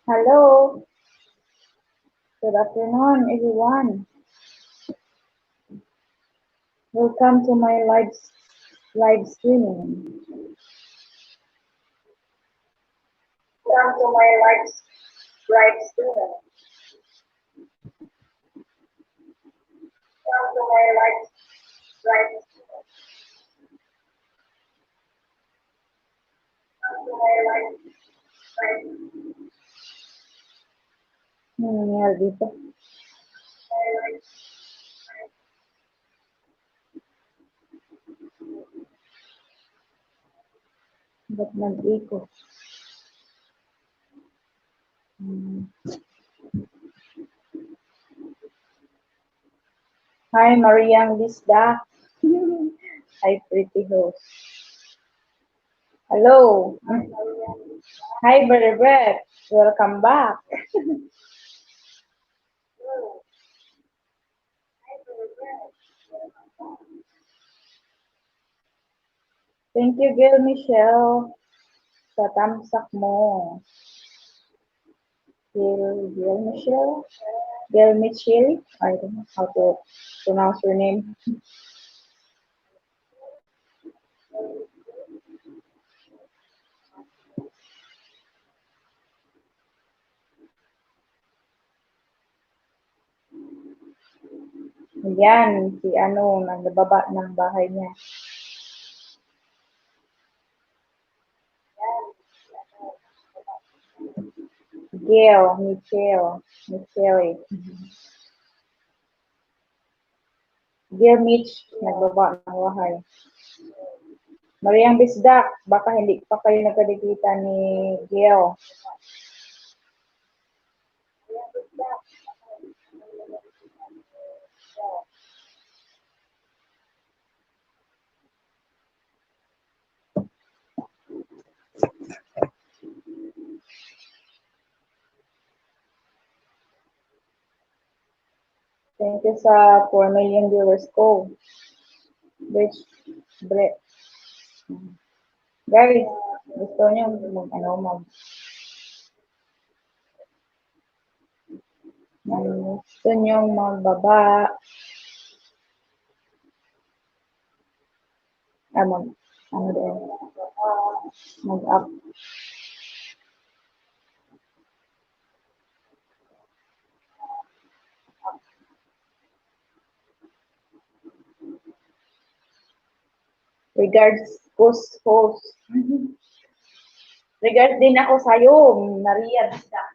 Hello. Good afternoon, everyone. Welcome to my live streaming. Welcome to my live streaming. Welcome to my live streaming. Welcome to my live. Nangyari dito. Ba't nag-echo? Hi, Mariang Lisda. Hi, pretty host. Hello. Hi, Brother Brett. Welcome back. Thank you, Girl Michelle, sa tamsak mo. Girl Michelle? Girl Michelle? I don't know how to pronounce her name. Ayan, si ano, nagbaba ng bahay niya. Michelle. Dear Mitch, nagbaba ng bahay. Mariang Bisdak, baka hindi pa kayo nagkadikita ni Gail. Thank you sa 4 million viewers ko. Guys, gusto niyo gusto niyo magbaba, mag-up. Regards, host. Regards din ako sa'yo, Maria Bisdak.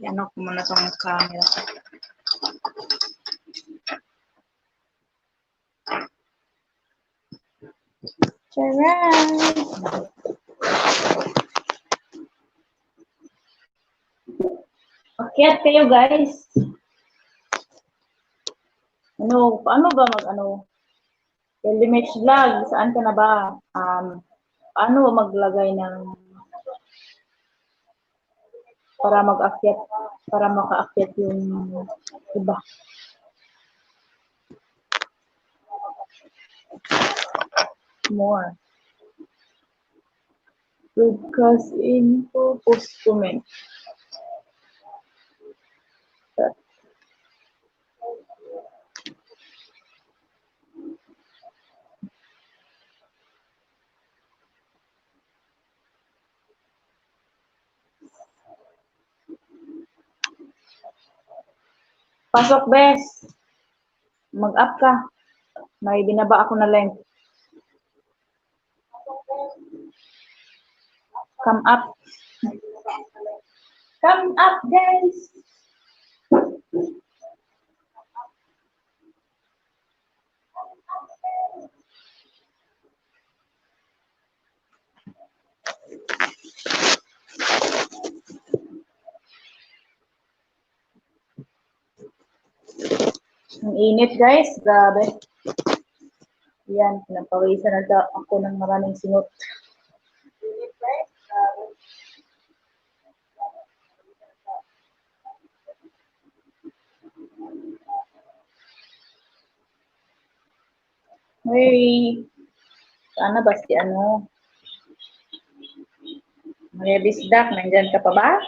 Yan ako muna itong camera. Charan! Akyat kayo, guys. Paano ba Limits vlog, saan ka na ba? Paano maglagay ng para makaakyat yung iba. More. Broadcast info, post comment. Pasok, Bes. Mag-up ka. May binaba ako na link. Come up. Come up, guys. Ang init, guys. Grabe. Yan, pinapawisan na ako ng maraming singot. Hey, sana ba si ano? Maria Bisdak, nandyan ka pa ba?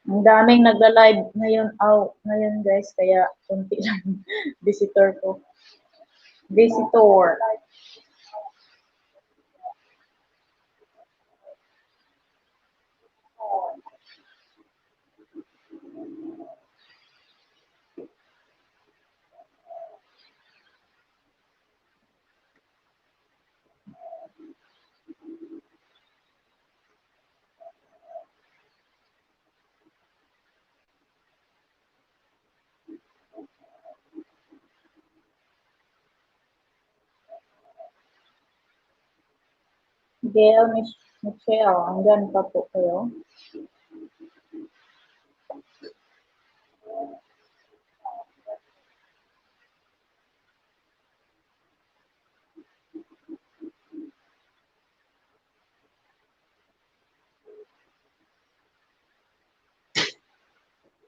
Ang daming nagla-live ngayon, ngayon guys, kaya kunti lang visitor ko. Visitor. Gail, Michelle, hanggang pa po kayo.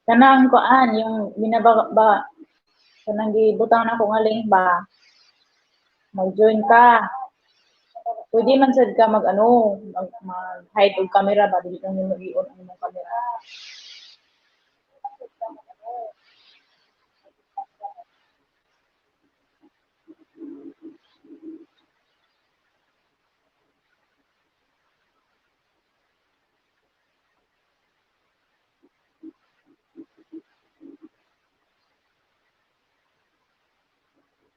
Kanang kuan, yung binaba, kanang gibutang na ko nga link ba, mag-join ka. Pwede man sad ka mag-hide og camera ba, dili kang mag-i-on ang imong camera.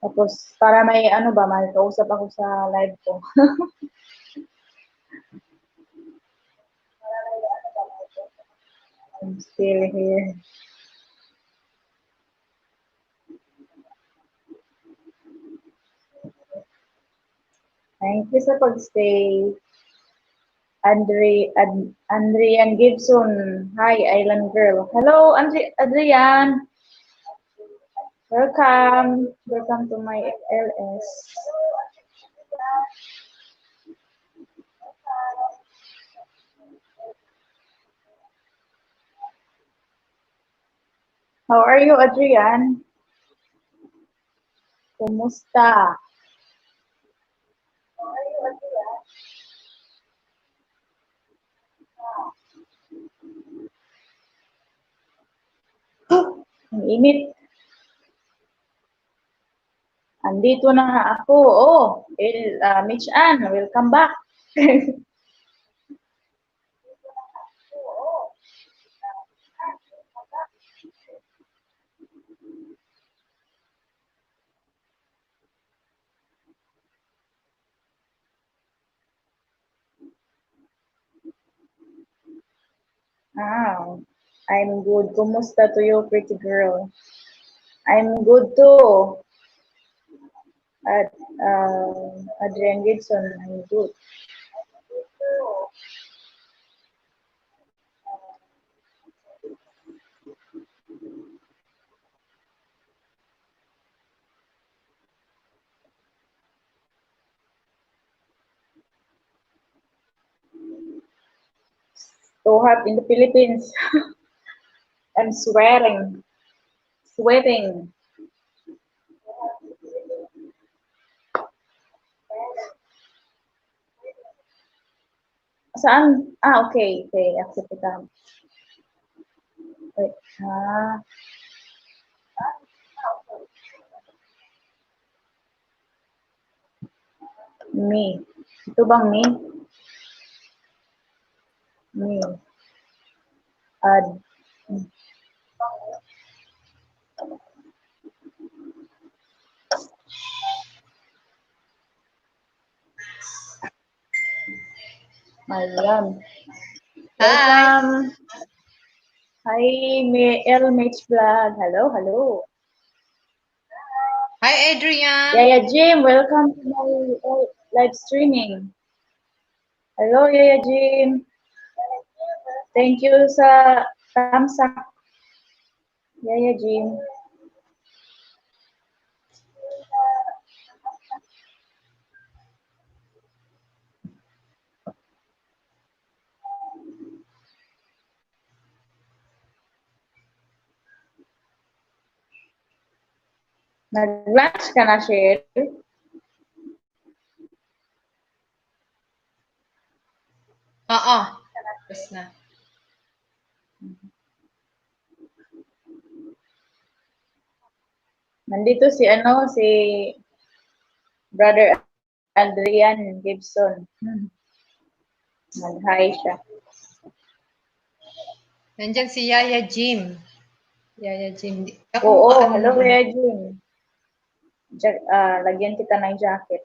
Tapos, para may ano ba, may kausap ako sa live ko. I'm still here. Thank you sa pag-stay. Andrian Gibson. Hi, Island Girl. Hello, Adrian. Welcome. Welcome to my LS. How are you, Adrian? Kumusta? Ang init. Andito na nga ako. Oh, Mitch Ann, welcome back. I'm good. Kumusta to you, pretty girl? I'm good too. At Adrian Gibson, I'm good. So hot in the Philippines. I'm sweating. Sweating. Saan? Okay. Okay. Accept kita. Wait. Me. Ito bang me? Me. Ad. Ayan. Hi. Welcome. Hi, LMH Vlog. Hello, hello. Hi, Adrian. Yeah, Jim. Welcome to my live streaming. Hello, Yaya Jim. Thank you sa thumbs up, Yaya Jim. Nag-lunch ka na, Shell? Oo. Tapos na. Nandito si Brother Adrian Gibson. Nag-hi siya. Nandiyan si Yaya Jim. Yaya Jim. Ako Oo, maano hello, na. Yaya Jim. Lagyan kita ng jacket.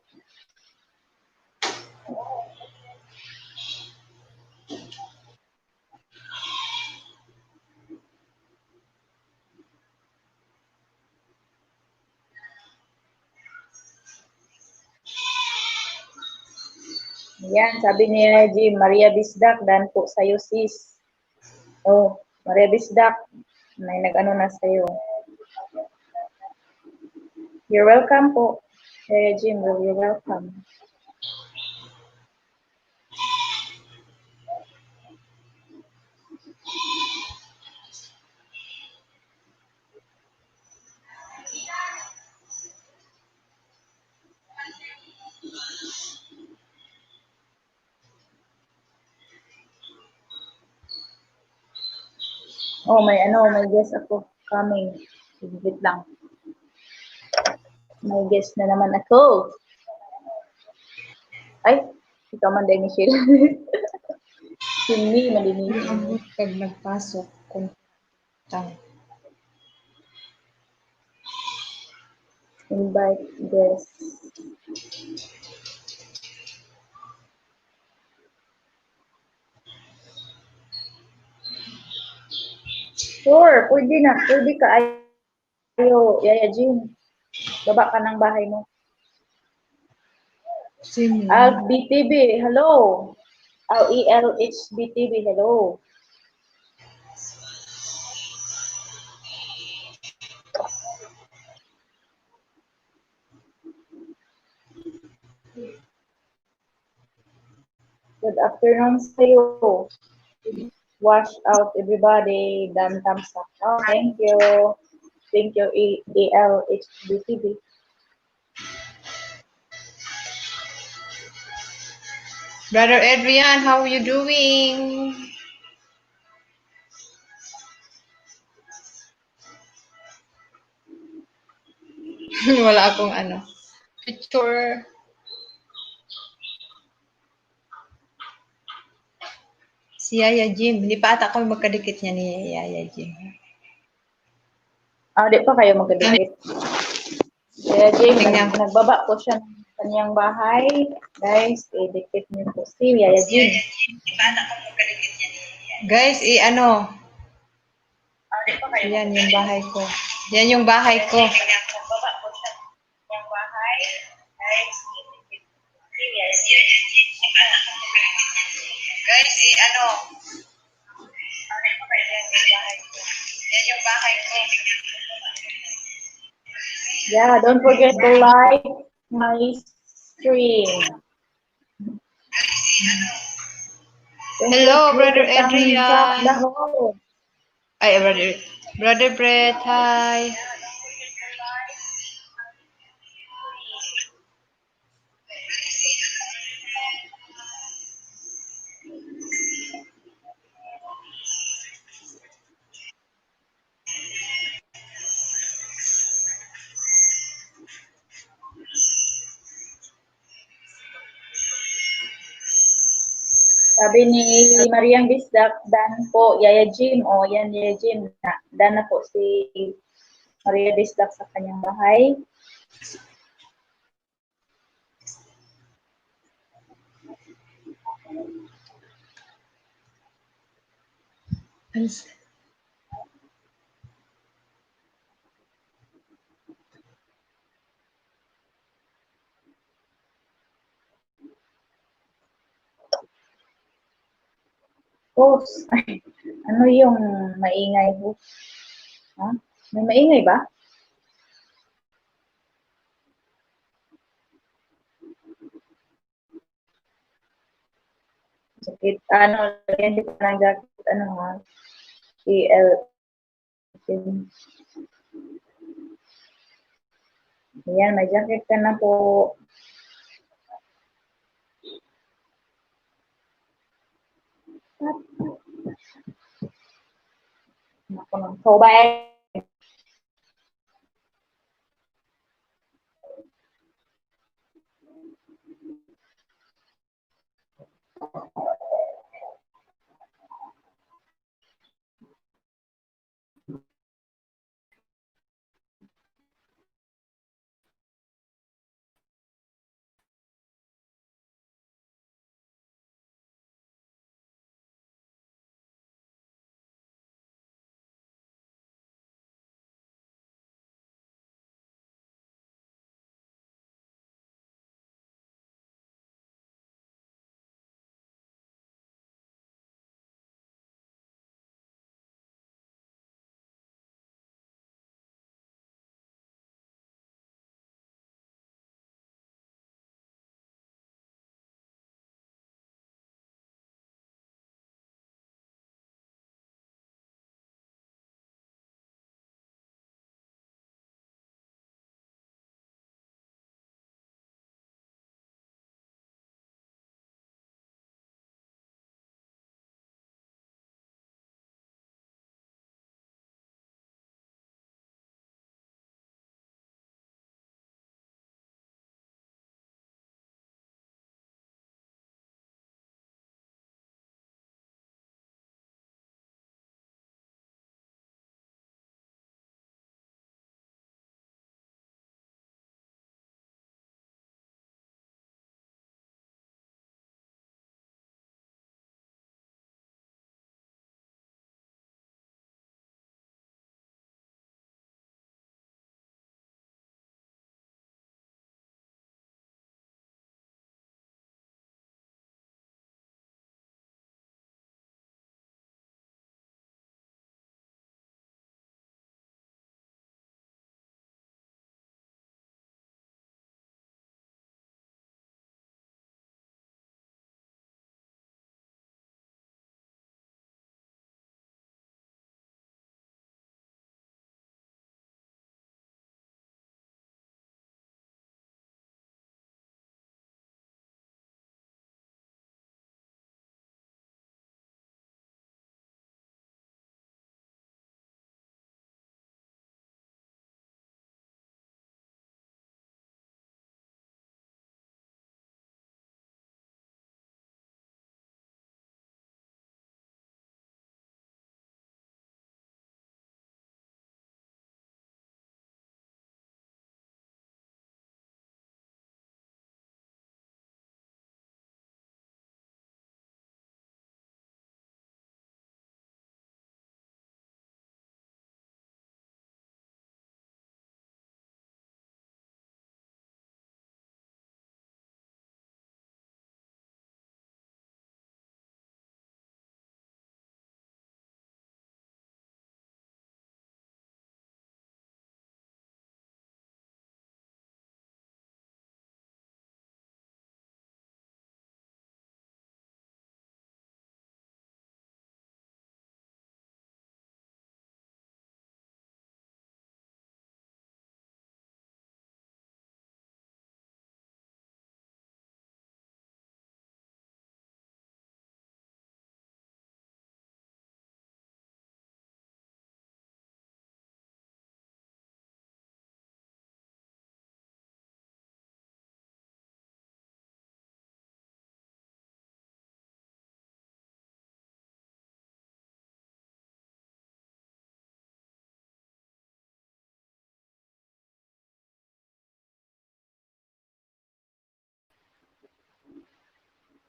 Yan, sabi niya Jim, Maria Bisdak, dan po sa'yo sis. Oh, Maria Bisdak, may nag-ano na sa'yo. You're welcome po. Yaya Jim, you're welcome. Oh, may guest ako coming. Wait lang. May guest na naman ako. Ay, ikaw man din, Michelle. Sini, malinis. Abot pag nagpasok. Kuntang. Invite guest. Sure, pwede na. Pwede ka ayo, Yaya Jim. Baba ka ng bahay mo. Sino? BTV, hello. ELHBTV, hello. Good afternoon sa'yo. Wash out everybody. Dan thumbs up. Oh, thank you. Thank you, ELHBTV. Brother Adrian, how are you doing? Wala akong ano. Picture. Si Yaya Jim. Hindi pa ata kami magkadikit niya ni Yaya Jim. Di pa kayo magkadikit. Kaya Jim, Tingnan ko. nagbaba po siya ng kanyang bahay. Guys, dikit niyo po si Yaya Jim. Guys, ano? Yan yung bahay ko. Yan yung bahay ko. Guys, ano? Yan yung bahay ko. Yeah, don't forget to like my stream. Hello, Brother Adrian. Dahon. Ay, Brother Brett, hi. Sabi ni Mariang Bisdak, Dan po, Yaya Jim. O, yan, Yaya Jim. Dan na po si Maria Bisdak sa kanyang bahay. Host. Ano yung maingay host? Ha? May maingay ba? Sakit, ano, lagyan kita ng jacket, ano ha? PL. Ayan, may jacket ka na po. Ako ng sobay.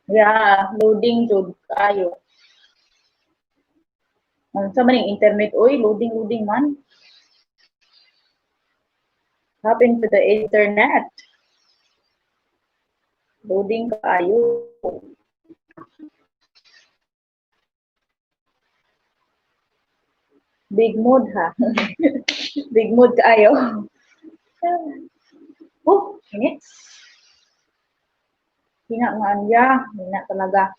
Yeah, loading jud kayo. Unsa man yung internet oy, loading man. Happened to the internet. Loading kayo. Big mood ha. Big mood kaayo. Init. Hina nga anja. Hina talaga.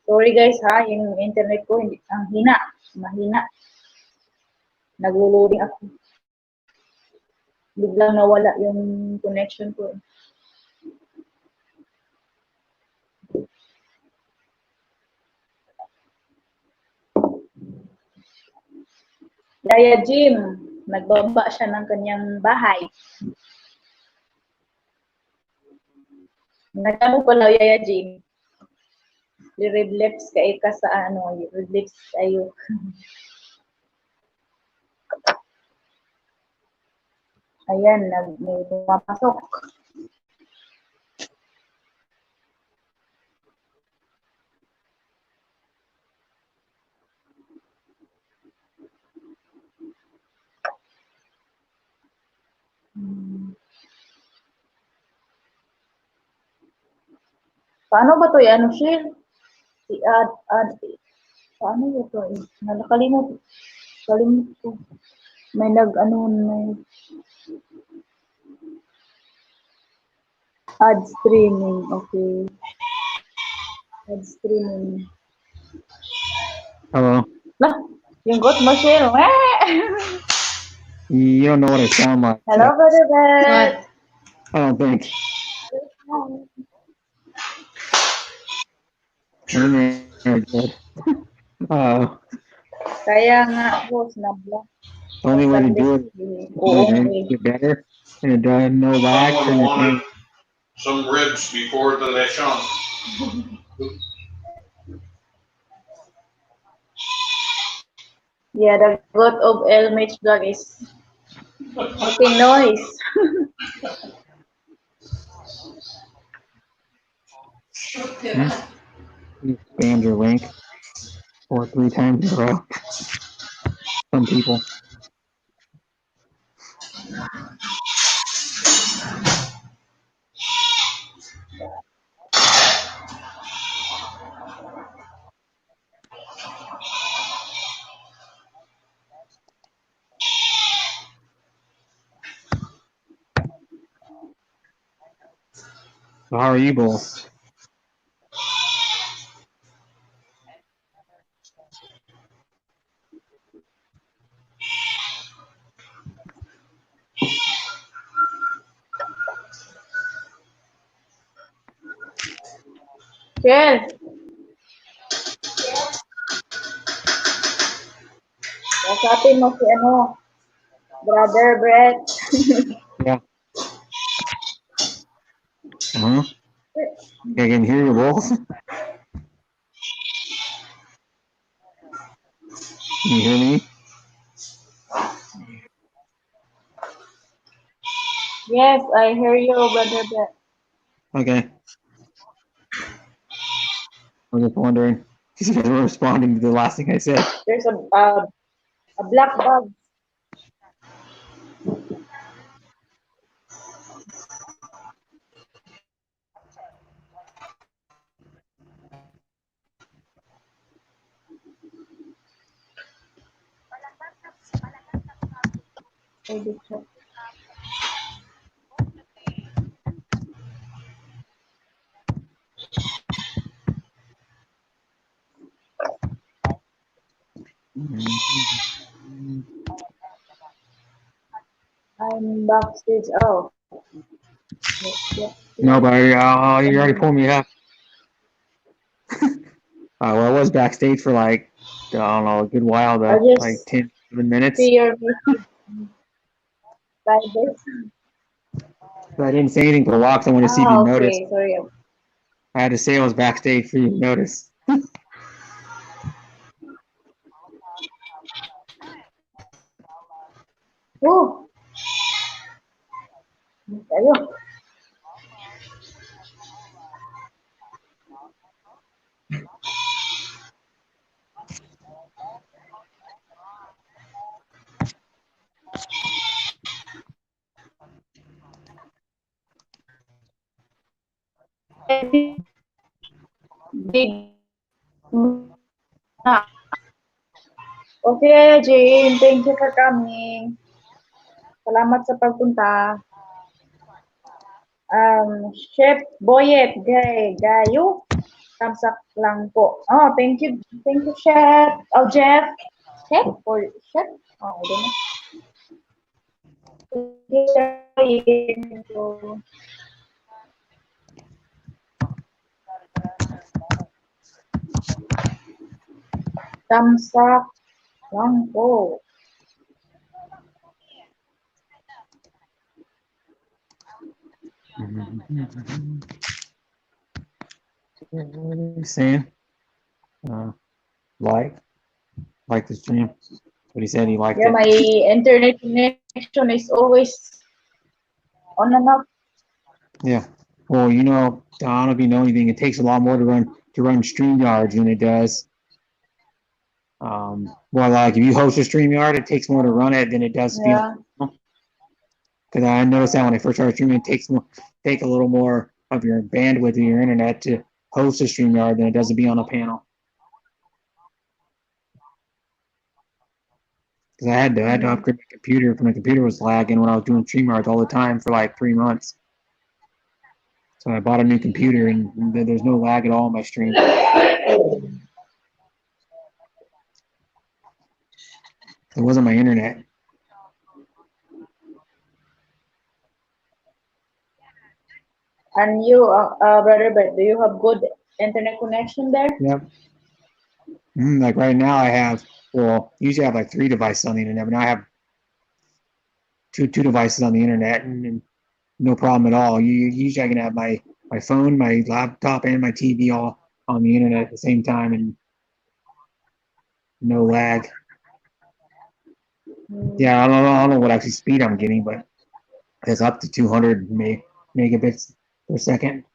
Sorry guys ha, yung internet ko hindi ang hina. Mahina. Naglo-loading ako. Biglang nawala yung connection ko. Yaya Jim, nagbaba siya ng kanyang bahay. Nagano pala Yaya Jim. Red lips ka sa ano, red lips ayo. Ayan, may pumapasok. Paano ba to ano share? I-add. Paano ba to? Nalakalimot. Kalimot ko. May may add streaming. Okay. Add streaming. Hello. Lah, yung got mo share. You don't know what I sound like. Hello, Brother Beth. I don't think. Kaya nga, boss, na-block. The only way to do it is get better and no lag for your thing. Some ribs before the lechon. Yeah, the goat of LMH vlog is making noise. You spammed your link 4 or 3 times in a row. Some people. So how are you both? Shell. Kasapin mo si ano, Brother Brett. Yeah. I can hear you both. Can you hear me? Yes, I hear you, Brother Brett. Okay. I was just wondering. Because you guys were responding to the last thing I said. There's a black bug. I'm backstage. Oh. No, but you already pulled me up. Well, I was backstage for like, I don't know, a good while though, like 10, 7 minutes. See your message like this. But I didn't say anything for a while because I wanted to see if you noticed. Okay, sorry. I had to say I was backstage for you to notice. Oh. Ayun. Big na Okay, Jane. Thank you for coming. Salamat sa pagpunta. Chef Boyet, Gayo. Thumbs up lang po. Oh, thank you. Thank you, Chef. Oh, Jeff. Chef or Chef? Oh, I don't know. Thank you, Chef Boyet. Thank you. Thumbs up lang po. What are you saying? Like the stream. But he said he liked Yeah, it. my internet connection is always on and off. Yeah. Well, you know, I don't know if you know anything. It takes a lot more to run StreamYards than it does. Well, like if you host a StreamYard, it takes more to run it than it does to be Yeah. on. Because I noticed that when I first started streaming, it take a little more of your bandwidth of your internet to host a StreamYard than it does to be on a panel. Because I had to upgrade my computer because my computer was lagging when I was doing StreamYards all the time for like 3 months. So I bought a new computer and there's no lag at all on my stream. It wasn't my internet. And you, brother, but do you have good internet connection there? Yep. Like right now I have, well, usually I have like 3 devices on the internet, but now I have two devices on the internet and no problem at all. Usually I can have my phone, my laptop, and my TV all on the internet at the same time and no lag. Yeah, I don't know what actually speed I'm getting, but it's up to 200 megabits per second.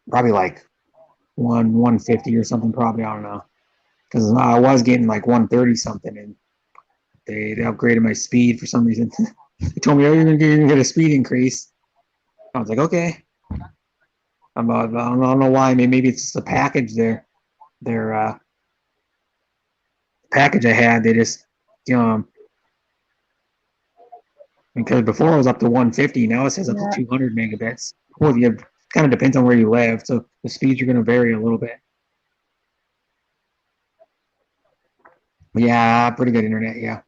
Probably like 150 or something, probably, I don't know. Because I was getting like 130 something and they upgraded my speed for some reason. They told me, oh, you're gonna get a speed increase. I was like, okay. I don't know why. Maybe it's just a package their package I had. They just, because before it was up to 150. Now it says up to 200 megabits. Well, it kind of depends on where you live, so the speeds are going to vary a little bit. But yeah, pretty good internet. Yeah.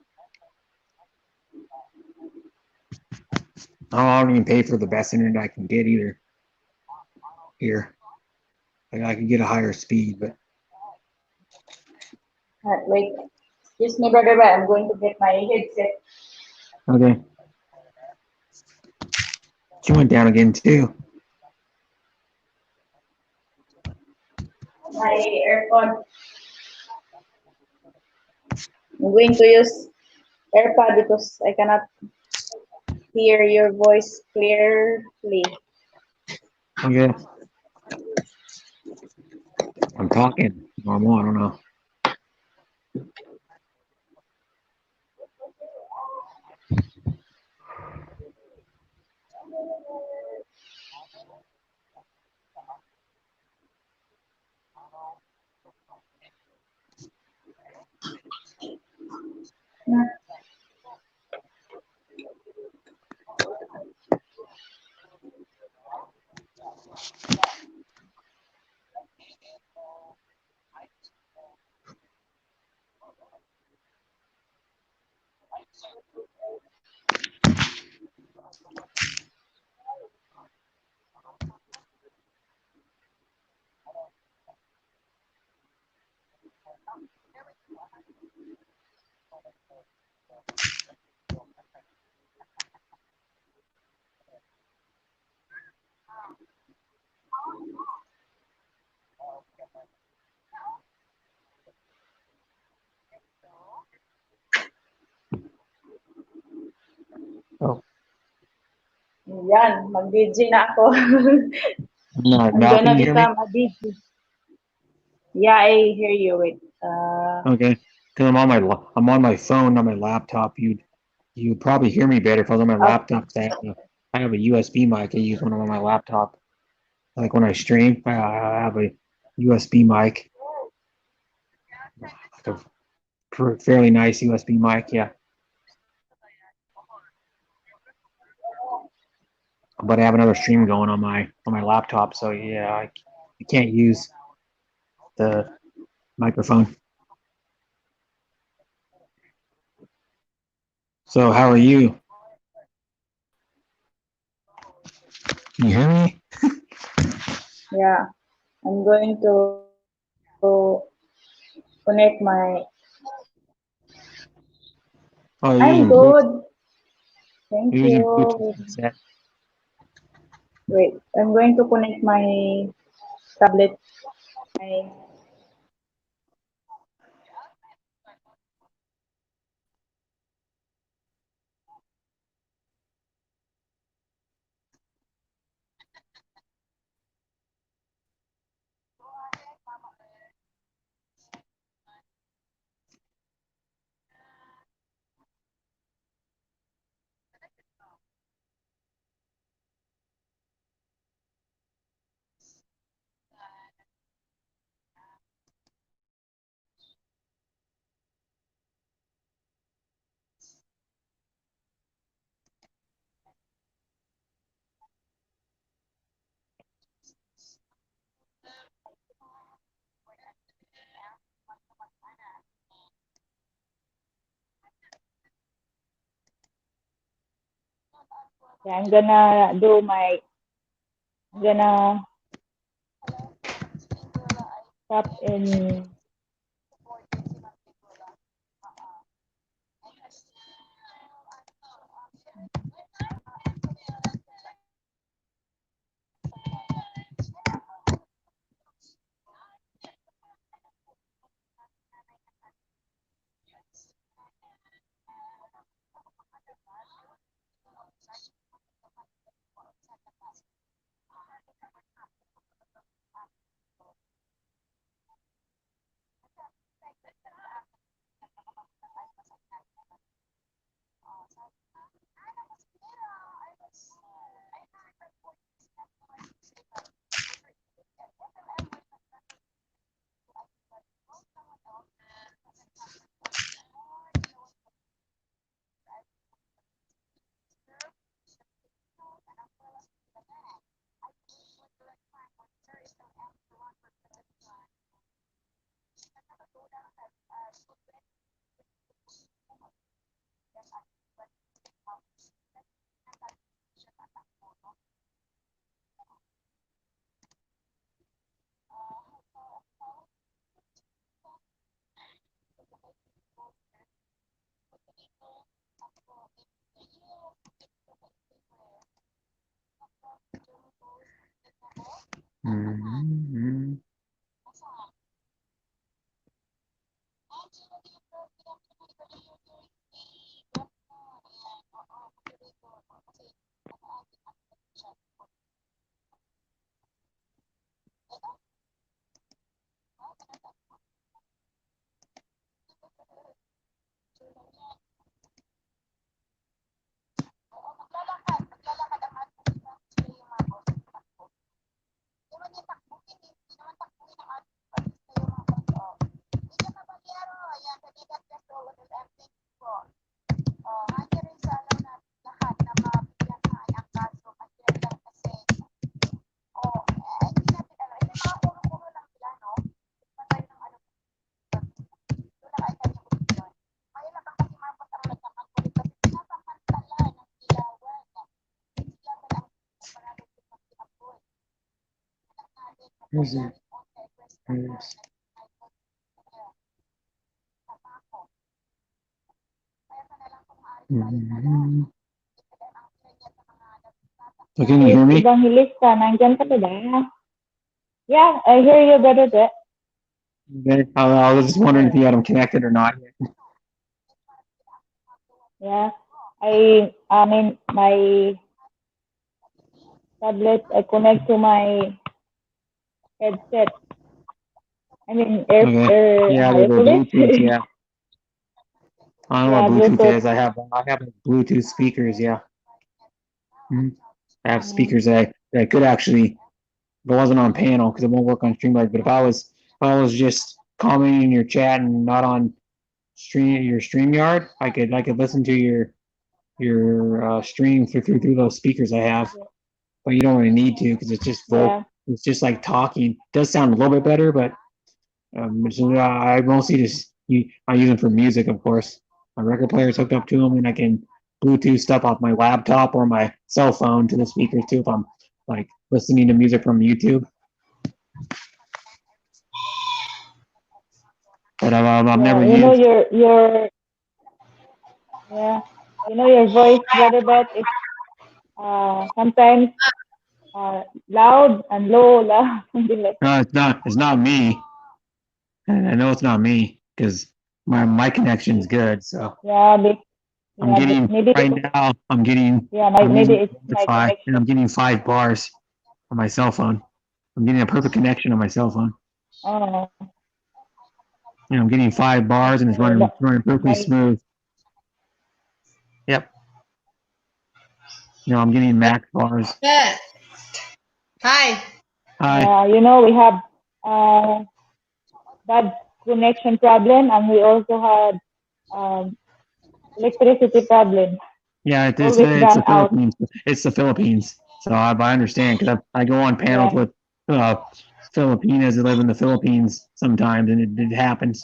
I don't even pay for the best internet I can get either. Here, like I can get a higher speed, but. Wait, excuse me, brother, but I'm going to get my headset. Okay. She went down again too. My AirPod. I'm going to use AirPod because I cannot hear your voice clearly. Okay. I'm talking normal. I don't know. Oh. Yan, mag-DJ na ako. No, I'm now can gonna you hear me? become a DJ. Yeah, I hear you. Wait. Okay. Because I'm on my phone, not my laptop. You'd probably hear me better if I was on my laptop. I have a USB mic. I use when I'm on my laptop. Like when I stream, I have a USB mic. a fairly nice USB mic, yeah. But I have another stream going on my laptop, so yeah, I can't use the microphone. So how are you? Can you hear me? Yeah, I'm going to connect my. Oh, you're I'm using good. Bluetooth. Thank You're using you. Bluetooth headset. Wait, I'm going to connect my tablet. My Yeah, I'm gonna tap in. Mhm. Where's it? Where's- Mhm. So can you hear me? Evangelista, nandyan ka ba? Yeah, I hear you better there. Okay. I was just wondering if you had them connected or not. Yeah, I mean, my tablet, I connect to my headset. I mean, Okay. Yeah, how you they're call it? Bluetooth. Yeah. I don't know Yeah, what Bluetooth Bluetooth. is. I have like, Bluetooth speakers. Yeah. Mhm. I have Mm. speakers that could actually, if it wasn't on panel, because it won't work on Streamyard. But if I was just commenting in your chat and not on your StreamYard, I could listen to your stream through those speakers I have. But you don't really need to because it's just Yeah. it's just like talking. It does sound a little bit better, but I mostly just I use them for music, of course. My record player is hooked up to them, and I can Bluetooth stuff off my laptop or my cell phone to the speakers too if I'm like listening to music from YouTube. But I've never You know used. your yeah. You know your voice, Brother Beth, is sometimes loud and low, loud, something like that. No, it's not. It's not me. And I know it's not me because my connection's good. So Yeah, I'm getting maybe right now. I'm maybe using it's my Wi-Fi and connection. I'm getting 5 bars on my cell phone. I'm getting a perfect connection on my cell phone. Oh, And I'm getting 5 bars and it's okay. running perfectly My, smooth. Yep. I'm getting max bars. Yeah. Hi. Hi. you know, we have bad connection problem, and we also had electricity problem. Yeah, Always it's the gone out. Philippines. It's the Philippines. So I understand because I go on panels Yeah. with Filipinas that live in the Philippines sometimes, and it happens.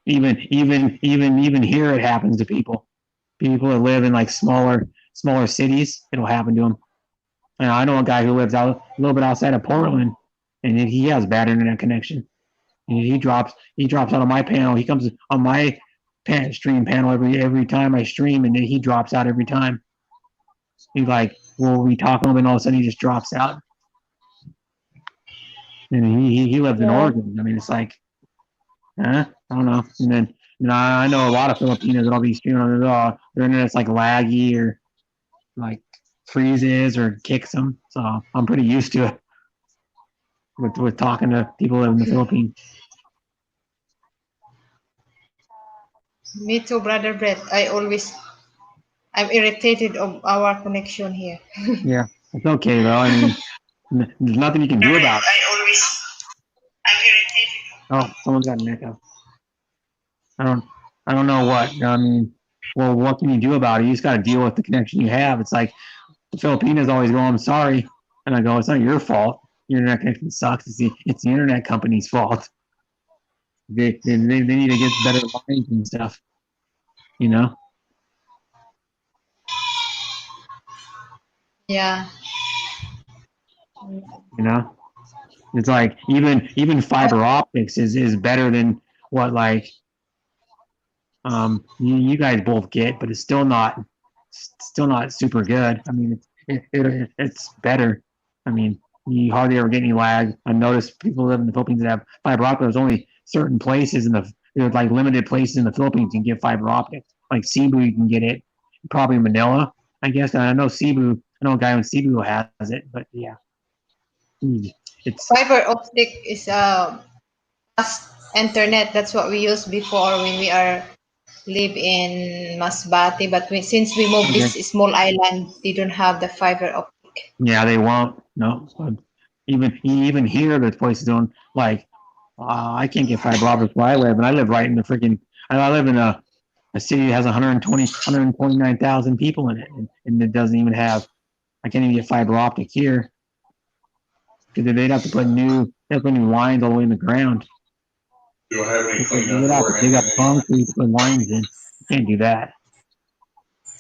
Even here, it happens to people. People that live in like smaller cities, it'll happen to them. And I know a guy who lives out a little bit outside of Portland, and he has bad internet connection. And he drops out of my panel. He comes on my stream panel every time I stream, and then he drops out every time. He's like, "Well, we talk to him, and all of a sudden he just drops out." And he lives in Yeah. Oregon. I mean, it's like, I don't know. And then I know a lot of Filipinos that I'll be streaming on. Their internet's like laggy or like freezes or kicks them. So I'm pretty used to it with talking to people in the Philippines. Me too, Brother Brett. I'm irritated of our connection here. Yeah, it's okay though. I mean, there's nothing you can do about it. I'm irritated. Oh, someone's got an echo. I don't know what. I mean, well, what can you do about it? You just got to deal with the connection you have. It's like the Filipinos always go, "I'm sorry," and I go, "It's not your fault. Your internet connection sucks. It's the internet company's fault. They need to get better lines and stuff. You know." Yeah. You know, it's like even fiber optics is better than what like you guys both get, but it's still not super good. I mean, it's better. I mean, you hardly ever get any lag. I noticed people live in the Philippines that have fiber optic. There's only certain places there's like limited places in the Philippines you can get fiber optic. Like Cebu, you can get it. Probably Manila, I guess. And I know Cebu. I know a guy in Cebu has it, but yeah, it's Fiber optic is fast internet. That's what we used before when we are live in Masbate. But since we moved okay. this small island, they don't have the fiber optic. Yeah, they won't. No, but even here, there's places don't like. I can't get fiber optics where I live, and I live right in the freaking. I live in a city that has 129,000 people in it, and it doesn't even have. I can't even get fiber optic here because they'd have to put new lines all the way in the ground. Do I have any They'd cleanup have or to dig up anything? concrete to put lines in. You can't do that.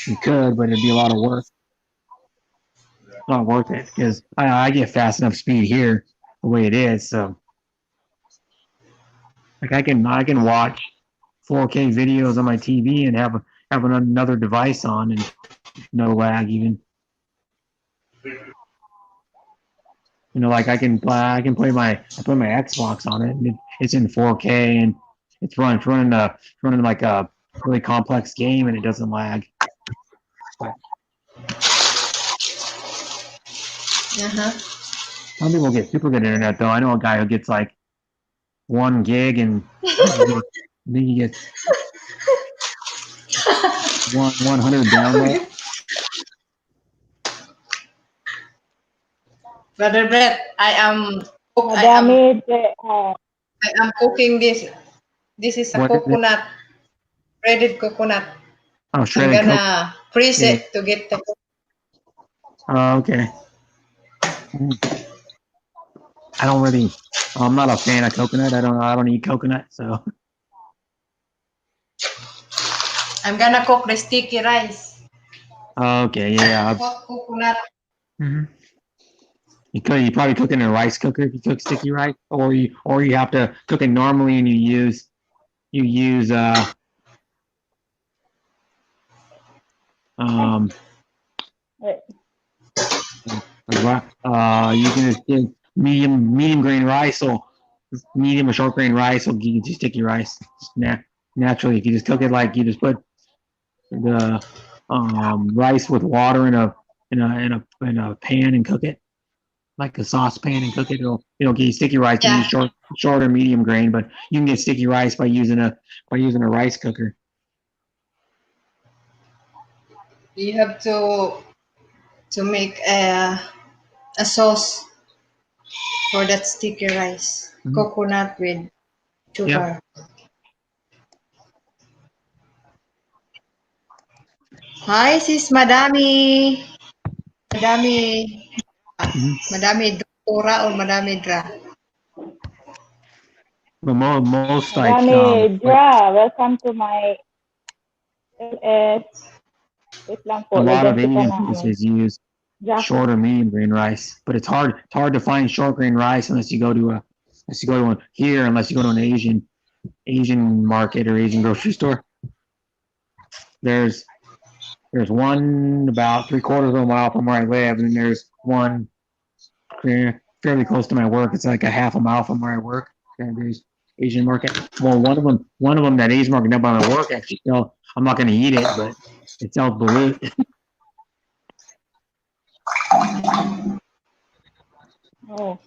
You could, but it'd be a lot of work. It's not worth it because I get fast enough speed here the way it is. So like I can watch 4K videos on my TV and have another device on and no lag even. Like I can play I put my Xbox on it and it's in 4K and it's running like a really complex game and it doesn't lag. But some people get super good internet though. I know a guy who gets like 1 gig and I think he gets 100 download. Brother Brett, I am. I am. Madami, I am cooking this. This is a What is it? coconut, breaded coconut. Oh, I'm shredded coconut. gonna freeze Yeah. it to get the. Oh, okay. I don't really. I'm not a fan of coconut. I don't eat coconut. So I'm gonna cook the sticky rice. okay, yeah. Hot coconut. Mhm. You probably cook it in a rice cooker if you cook sticky rice, or you have to cook it normally and you use um Wait. you can just get medium grain rice or medium or short grain rice or you just sticky rice. Naturally, if you just cook it like you just put the rice with water in a pan and cook it like a saucepan and cook it. It'll get you sticky rice. You Yeah. use short or medium grain, but you can get sticky rice by using a rice cooker. You have to make a sauce for that sticky rice. Mhm. Coconut with sugar. Hi, sis Madami. Madami. Mhm. Madami Dora or Madami Dra? But most Madami, Dra, welcome to my LS. Wait lang a po, lot lagyan of kita Asian ng ano. places use Jack. short or medium grain rice, but it's hard to find short grain rice unless you go to an Asian market or Asian grocery store. There's one about 3/4 of a mile from where I live, and there's one fairly close to my work. It's like a half a mile from where I work. And there's Asian market. Well, one of them that Asian market down by my work actually sell. I'm not going to eat it, but it sells balut. Oh.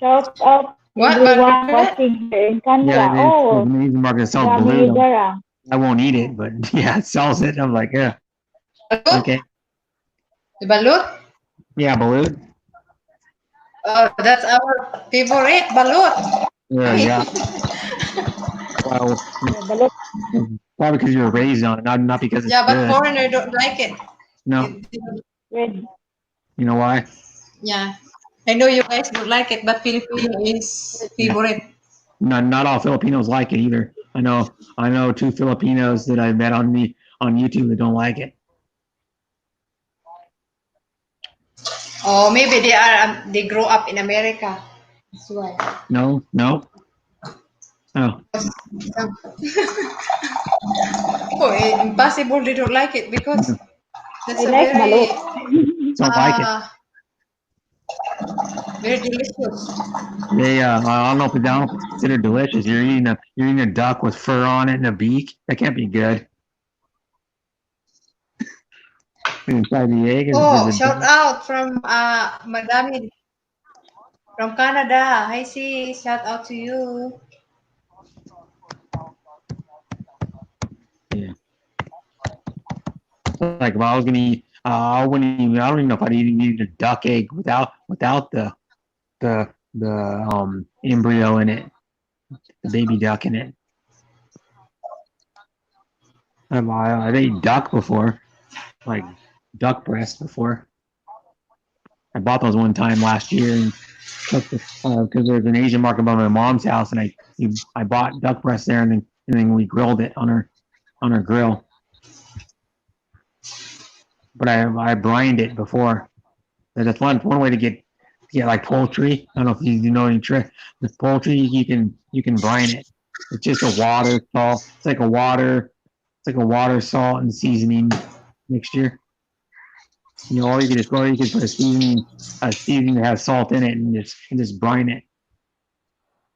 Shout out What? everyone Balut? watching here in Canada. Yeah, there's Oh, an Asian market that sells Madami, balut. Dra. I won't eat it, but yeah, it sells it. I'm like, yeah, Balut? okay, The balut? yeah, balut. That's our favorite balut. Yeah. Well, Balot. probably because you were raised on it, not because it's Yeah, but good. foreigner don't like it. No, Red. you know why? Yeah. I know you guys don't like it, but Filipino is favorite. Not all Filipinos like it either. I know two Filipinos that I met on YouTube that don't like it. Oh, maybe they grow up in America. That's why. No. Oh, Oh, impossible they don't like it because that's I a like very balot. don't like it. Very delicious. They I don't know if it's considered delicious. You're eating a duck with fur on it and a beak. That can't be good. Inside the egg Oh, is shout out from Madami from Canada. Hi sis, shout out to you. yeah. Like if I was gonna eat, I wouldn't even. I don't even know if I'd eat a duck egg without the embryo in it, the baby duck in it. I've ate duck before, like duck breast before. I bought those one time last year, and because there's an Asian market by my mom's house, and I bought duck breast there, and then we grilled it on her grill. But I brined it before. That's one way to get like poultry. I don't know if you know any trick. With poultry, you can brine it. It's just a water salt. It's like a water salt and seasoning mixture. Or you could put a seasoning that has salt in it and just brine it.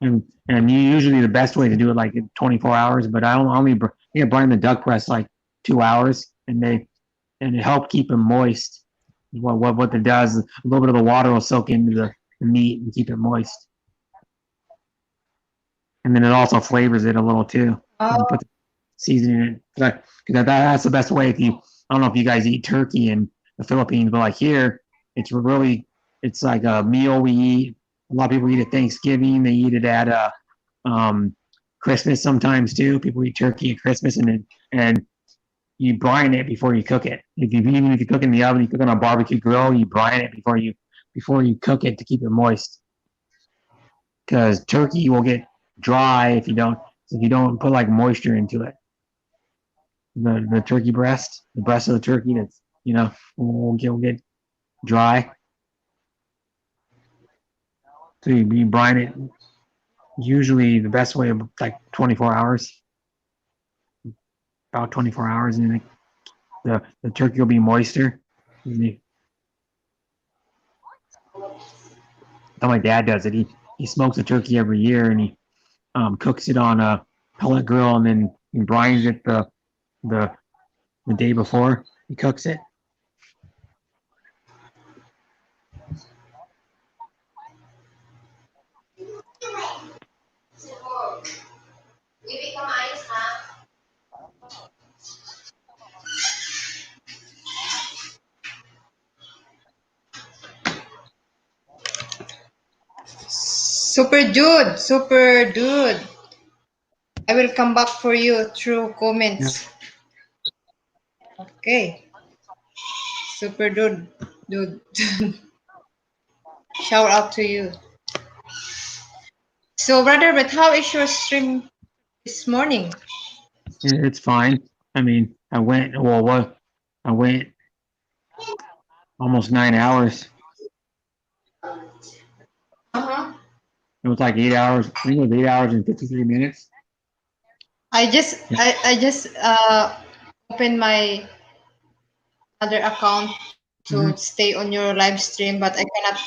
And usually the best way to do it like 24 hours, but I only brine the duck breast like 2 hours, and it helped keep them moist. What it does, a little bit of the water will soak into the meat and keep it moist. And then it also flavors it a little too. Oh, Put the seasoning in it. Because that's the best way. I don't know if you guys eat turkey in the Philippines, but like here, it's like a meal we eat. A lot of people eat at Thanksgiving. They eat it at Christmas sometimes too. People eat turkey at Christmas, and you brine it before you cook it. Even if you cook in the oven, you cook on a barbecue grill, you brine it before you cook it to keep it moist. Because turkey will get dry if you don't put like moisture into it. The turkey breast, the breast of the turkey, that's will get dry. So you brine it. Usually the best way of like 24 hours, about 24 hours, and the turkey will be moister. How my dad does it. He smokes a turkey every year, and he cooks it on a pellet grill, and then he brines it the day before he cooks it. Super dude. I will come back for you through comments. Okay. Super dude. Shout out to you. So, brother, but how is your stream this morning? It's fine. I mean, I went almost 9 hours. It was like 8 hours. I think it was 8 hours and 53 minutes. I just opened my other account to stay on your live stream, but I cannot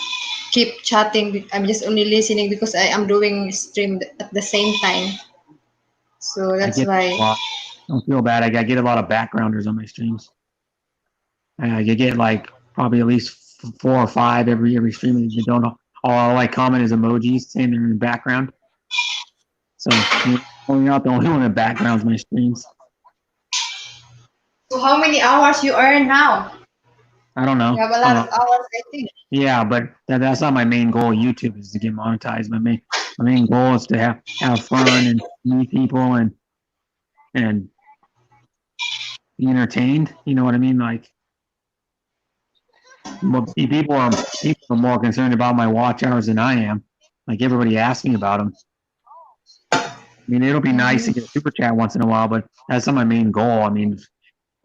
keep chatting. I'm just only listening because I am doing stream at the same time. So that's why. Don't feel bad. I get a lot of backgrounders on my streams. I get like probably at least 4 or 5 every stream. They don't know. All I comment is emojis saying they're in the background. So you're not the only one that backgrounds my streams. So how many hours you earn now? I don't know. You have a lot of hours, I think. Yeah, but that's not my main goal. YouTube is to get monetized. My main goal is to have fun and meet people and be entertained. You know what I mean? Like, people are more concerned about my watch hours than I am. Like, everybody asks me about them. I mean, it'll be nice to get a super chat once in a while, but that's not my main goal. I mean, if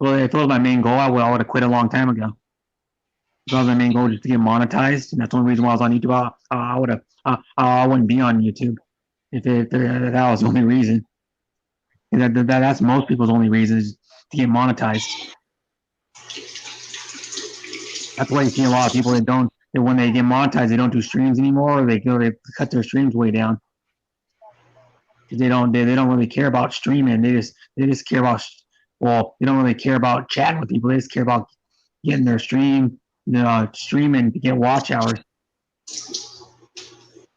it was my main goal, I would have quit a long time ago. If that was my main goal, just to get monetized, and that's the only reason why I was on YouTube. I wouldn't be on YouTube if that was the only reason. That's most people's only reason, is to get monetized. That's why you see a lot of people that when they get monetized, they don't do streams anymore, or they cut their streams way down. They don't really care about streaming. They just care about, they don't really care about chatting with people. They just care about getting their streaming to get watch hours.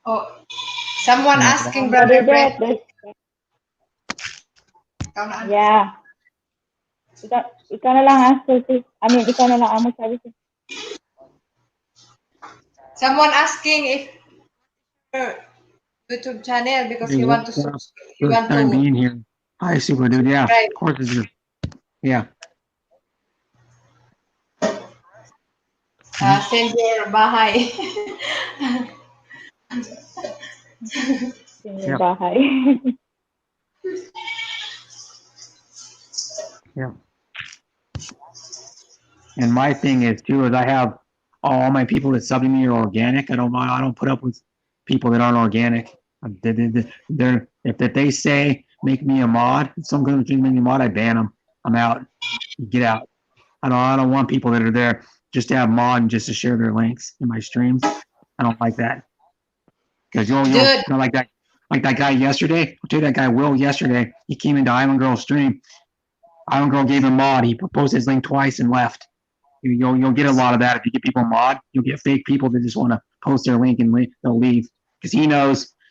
Oh, someone asking, brother Brett. Yeah. Ikaw na lang answer, sis. Ikaw na lang ang magsabi, sis. Someone asking if your YouTube channel, because you want to time being here. Hi, super dude. Yeah, of course it's your. Yeah. Send your bahay. Send your bahay. Yeah. And my thing is too, is I have all my people that sub to me are organic. I don't put up with people that aren't organic. If they say make me a mod, if some country make me a mod, I ban them. I'm out. Get out. I don't want people that are there just to have mod and just to share their links in my streams. I don't like that. Because you'll like that guy yesterday. I'll tell you, that guy Will yesterday. He came into Island Girl's stream. Island Girl gave him mod. He posted his link twice and left. You'll get a lot of that if you get people mod. You'll get fake people that just want to post their link and they'll leave, because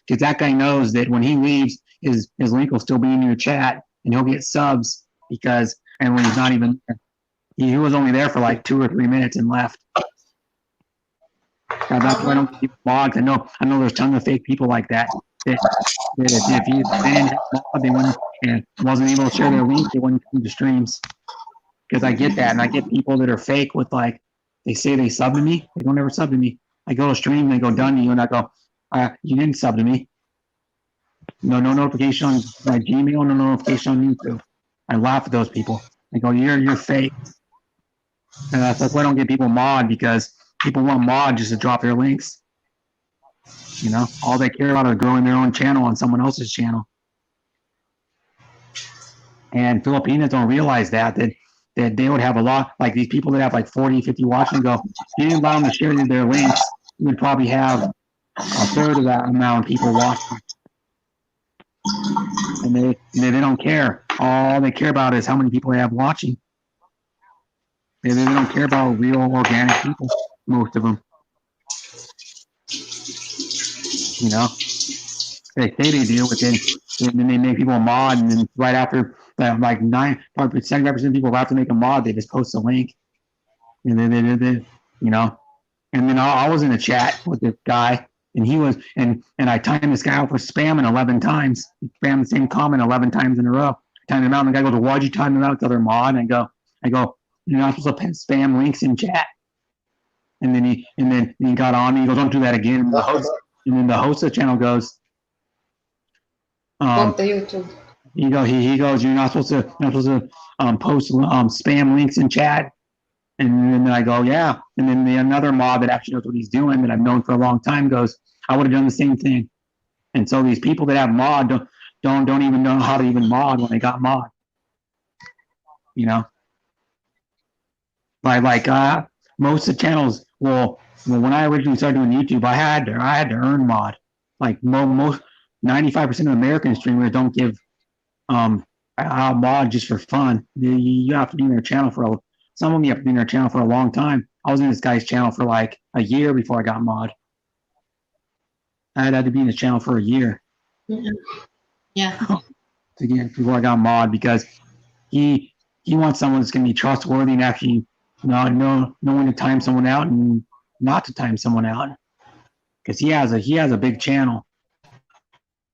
that guy knows that when he leaves, his link will still be in your chat and he'll get subs and when he's not even there. He was only there for like 2 or 3 minutes and left. That's why I don't keep blogs. I know there's tons of fake people like that. if they didn't have mod, they wouldn't, and wasn't able to share their link, they wouldn't come to streams. Because I get that, and I get people that are fake with like, they say they sub to me, they don't ever sub to me. I go to stream, and they go done to you, and I go, you didn't sub to me. No notification on my Gmail, no notification on YouTube. I laugh at those people. I go, you're fake. And that's why I don't get people mod, because people want mod just to drop their links. You know, all they care about is growing their own channel on someone else's channel. And Filipinos don't realize that they would have a lot, like these people that have like 40, 50 watching go, if you didn't allow them to share their links, you would probably have a third of that amount of people watching. And they don't care. All they care about is how many people they have watching. They don't care about real organic people, most of them. You know, they say they do, but then they make people a mod, and then right after that, like 75% of people have to make a mod, they just post a link, and then you know, and then I was in a chat with this guy, and he was, and I timed this guy out for spamming 11 times. He spammed the same comment 11 times in a row. I timed him out, and the guy goes, well, why'd you time him out to other mod? And I go, you're not supposed to spam links in chat. And then he got on me. He goes, don't do that again. And the host of the channel goes, Go to YouTube. he goes, you're not supposed to post spam links in chat. And then I go, yeah. And then another mod that actually knows what he's doing, that I've known for a long time, goes, I would have done the same thing. And so these people that have mod don't even know how to even mod when they got mod. You know, like most of the channels. Well, when I originally started doing YouTube, I had to earn mod. Like most 95% of American streamers don't give mod just for fun. You have to be in their channel some of them you have to be in their channel for a long time. I was in this guy's channel for like a year before I got mod. I had to be in his channel for a year. Mm-hmm. Yeah. Before I got mod, because he wants someone that's going to be trustworthy and actually know when to time someone out and not to time someone out. Because he has a big channel,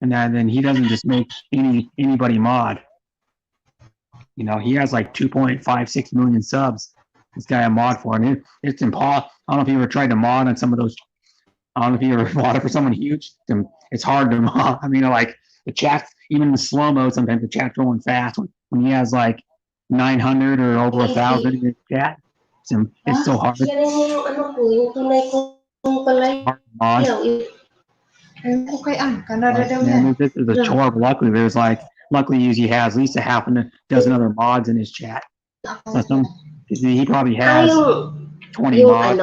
and then he doesn't just make anybody mod. You know, he has like 2.56 million subs. This guy I mod for, and it's impossible. I don't know if you ever tried to mod on some of those. I don't know if you ever modded for someone huge. It's hard to mod. I mean, like the chat, even in slow mo, sometimes the chat's going fast. When he has like 900 or over 1,000 in his chat, it's so hard. Hard to mod. This is a chore, but luckily he has at least a half a dozen other mods in his chat. So he probably has 20 mods.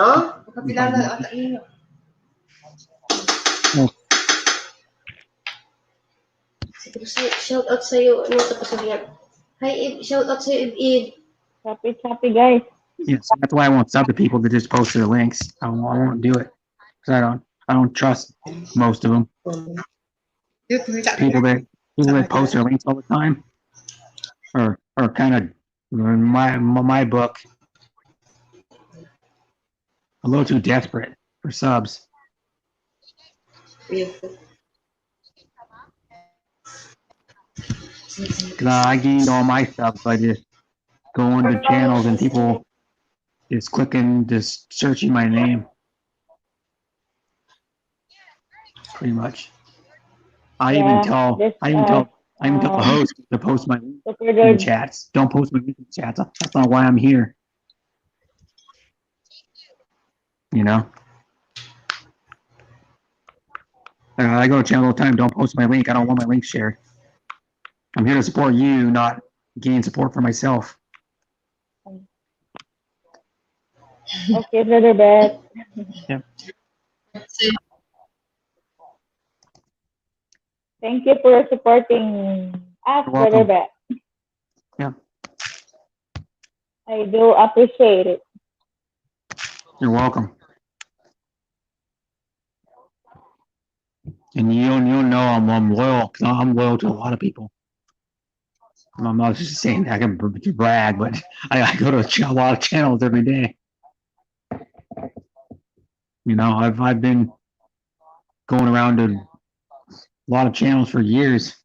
Shout out sa'yo. Ano ito pa sabihan? Hi, Ib. Shout out sa'yo, Ib. Happy, guys. Yes, that's why I won't sub to people that just post their links. I won't do it, because I don't trust most of them. People that post their links all the time are kind of, in my book, a little too desperate for subs. I gained all my subs by just going to channels and people just clicking, just searching my name. Pretty much. I even tell the host to post my link in chats. Don't post my link in chats. That's not why I'm here. You know? I go to channel all the time. Don't post my link. I don't want my link shared. I'm here to support you, not gain support for myself. Okay, brother Beth. Yeah. Thank you for supporting us, brother Beth. Yeah. I do appreciate it. You're welcome. And you'll know I'm loyal, because I'm loyal to a lot of people. I'm not just saying that I can brag, but I go to a lot of channels every day. You know, I've been going around to A lot of channels for years.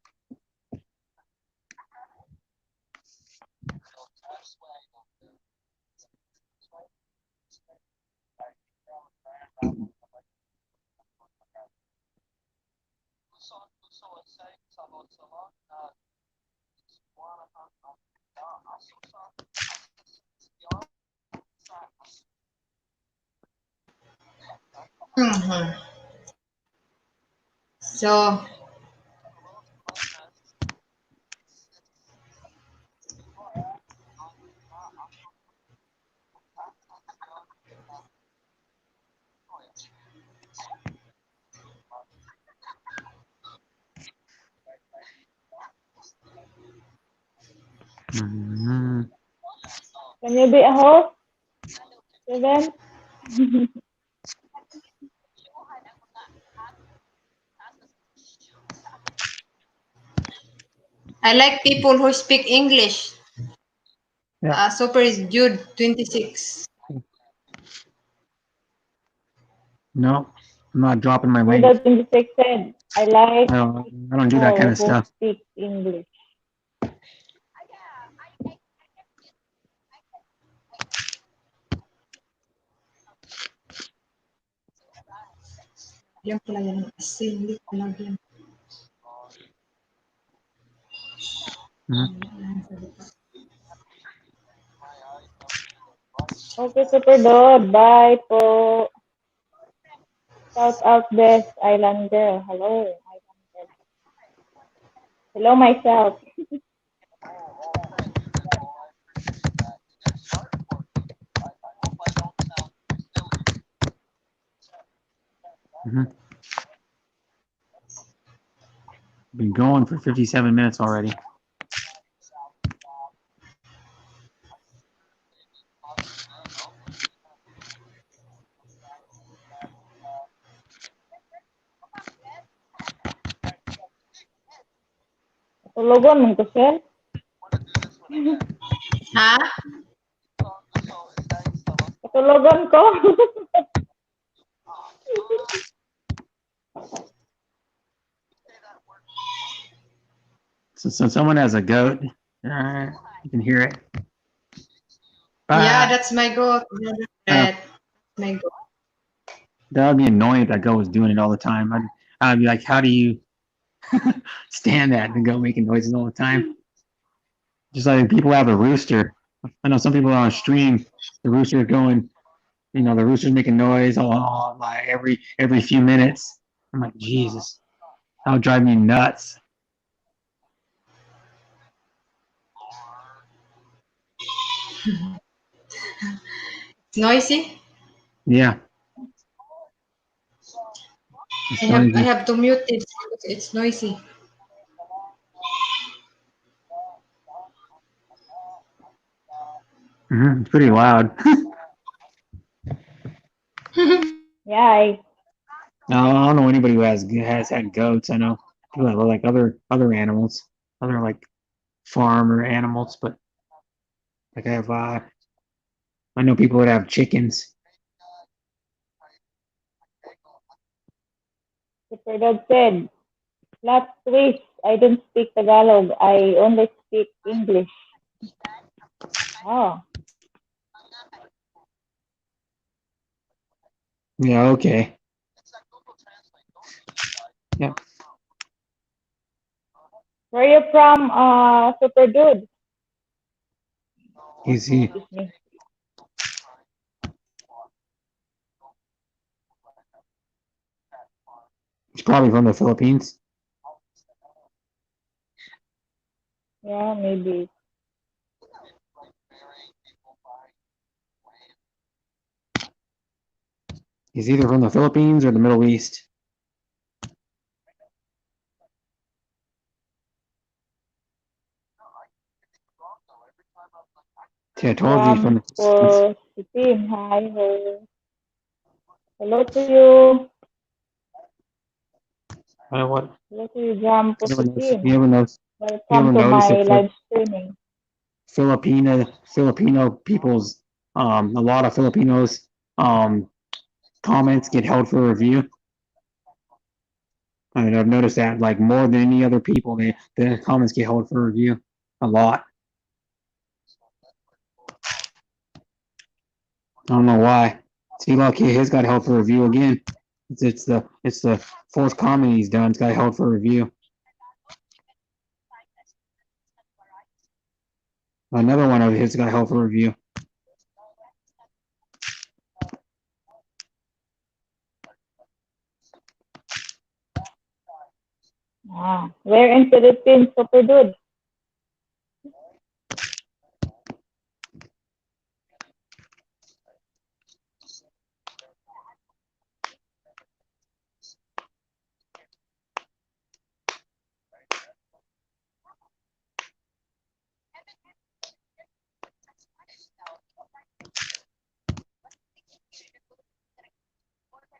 Mhm. So, Mhm. Can you be a host, Steven? I like people who speak English. Yeah. Super is Jude 26. No, I'm not dropping my You're link. the 26 said, I like I don't do that kind people of who stuff. speak English. Yan pala yan ang asin. Hindi ko lagyan. Mhm. Okay, super good. Bye po. Shout out Best Islander. Hello, Islander. Hello, myself. Mhm. Been going for 57 minutes already. Tulogon mong to, sir. Ha? Tulogon ko. So someone has a goat. You can hear it. Yeah, that's my goat. That's my goat. That would be annoying if that goat was doing it all the time. I'd be like, how do you stand that and go making noises all the time? Just like people have a rooster. I know some people on stream, the rooster going, the rooster's making noise like every few minutes. I'm like, Jesus, that would drive me nuts. It's noisy. Yeah. It's I noisy. have to mute it because it's noisy. It's pretty loud. Yeah, I No, I don't know anybody who has had goats. I know people that like other animals, other like farm or animals, but like I know people that have chickens. super good said. Plot twist. I don't speak Tagalog. I only speak English. Oh, Yeah, okay. Yeah. where you from, super dude? He Excuse me. he's probably from the Philippines. Yeah, maybe. He's either from the Philippines or the Middle East. See, I told you he's from From the Positive. Hi, hello to you. what? Hello to you, Jam You ever notice? Positive. You ever notice? You ever Welcome to notice my if live streaming. Filipino people's a lot of Filipinos comments get held for review? I mean, I've noticed that like more than any other people, the comments get held for review a lot. I don't know why. See, look, his got held for review again. It's the fourth comment he's done. It's got held for review. Another one of his got held for review. Where in Philippines, super dude?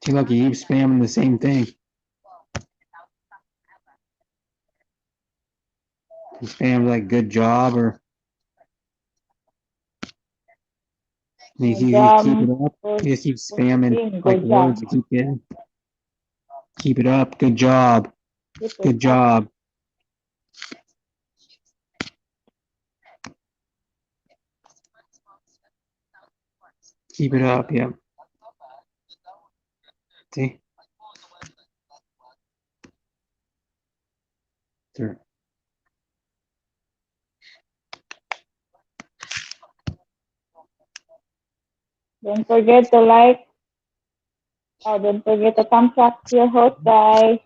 See, look, he keeps spamming the same thing. He spams like "good job" or he keep it up. He just keeps spamming like words to keep getting. Keep it up. Good job. Good job. Keep it up. Yep. See? Sure. Don't forget to like. Oh, don't forget to thumbs up your host, guys.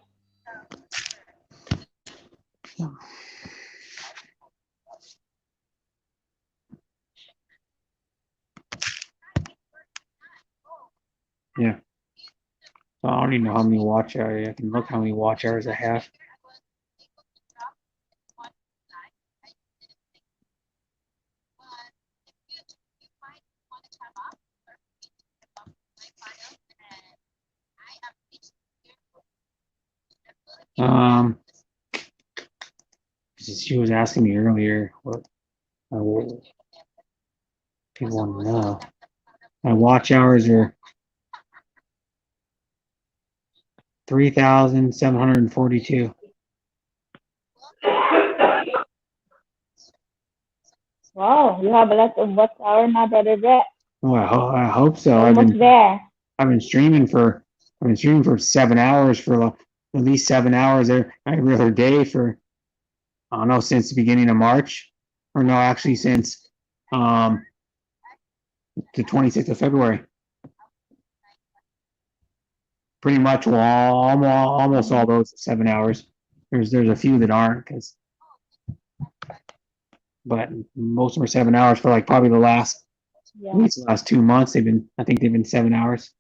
Yeah. So I don't even know how many watch hours. I can look how many watch hours I have. She was asking me earlier what people want to know. My watch hours are 3,742. Wow, you have a lot of watch hour now, Brother Brett. Oh, I hope so. Almost there. I've been streaming for 7 hours for at least 7 hours every other day for I don't know since the beginning of March, or no, actually since the 26th of February. Pretty much, well, almost all those 7 hours. There's a few that aren't, but most of them are 7 hours for like probably the last at least the last 2 months. I think they've been 7 hours.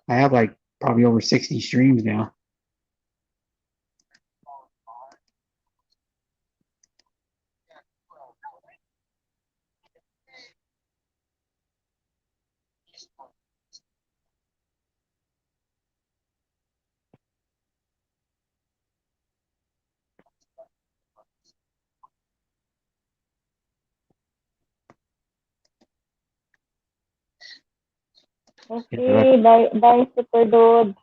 I have like probably over 60 streams now. Okay, bye, super dude.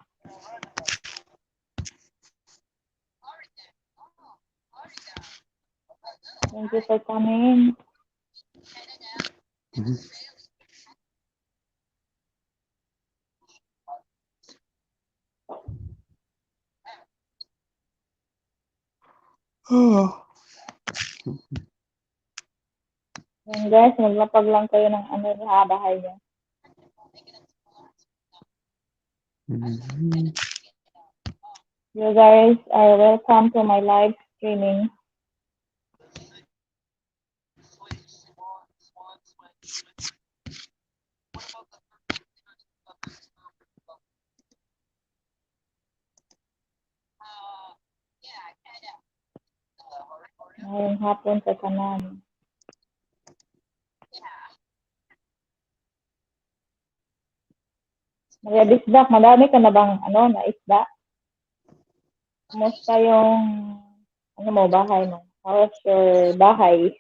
Thank you for coming. Oh. Yan guys, maglapag lang kayo ng ano sa bahay niyo. You guys are welcome to my live streaming. Ngayong hapon sa kanan. Maria Bisdak, madami ka na bang na isda? Kumusta yung bahay mo? How's your bahay?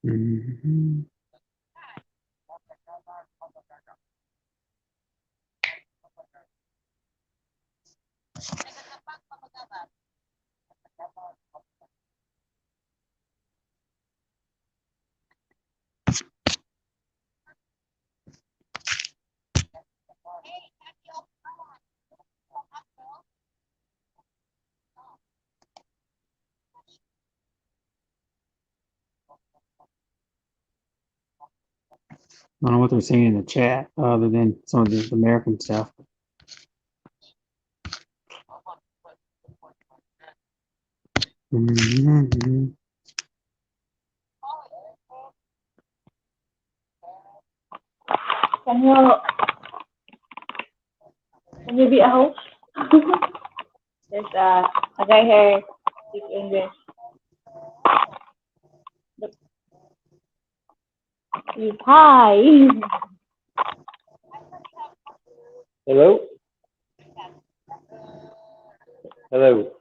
Mhm. I don't know what they're saying in the chat other than some of the American stuff. Mhm. Can you be a host? There's a guy here speak English. But he's hi. Hello? Hello.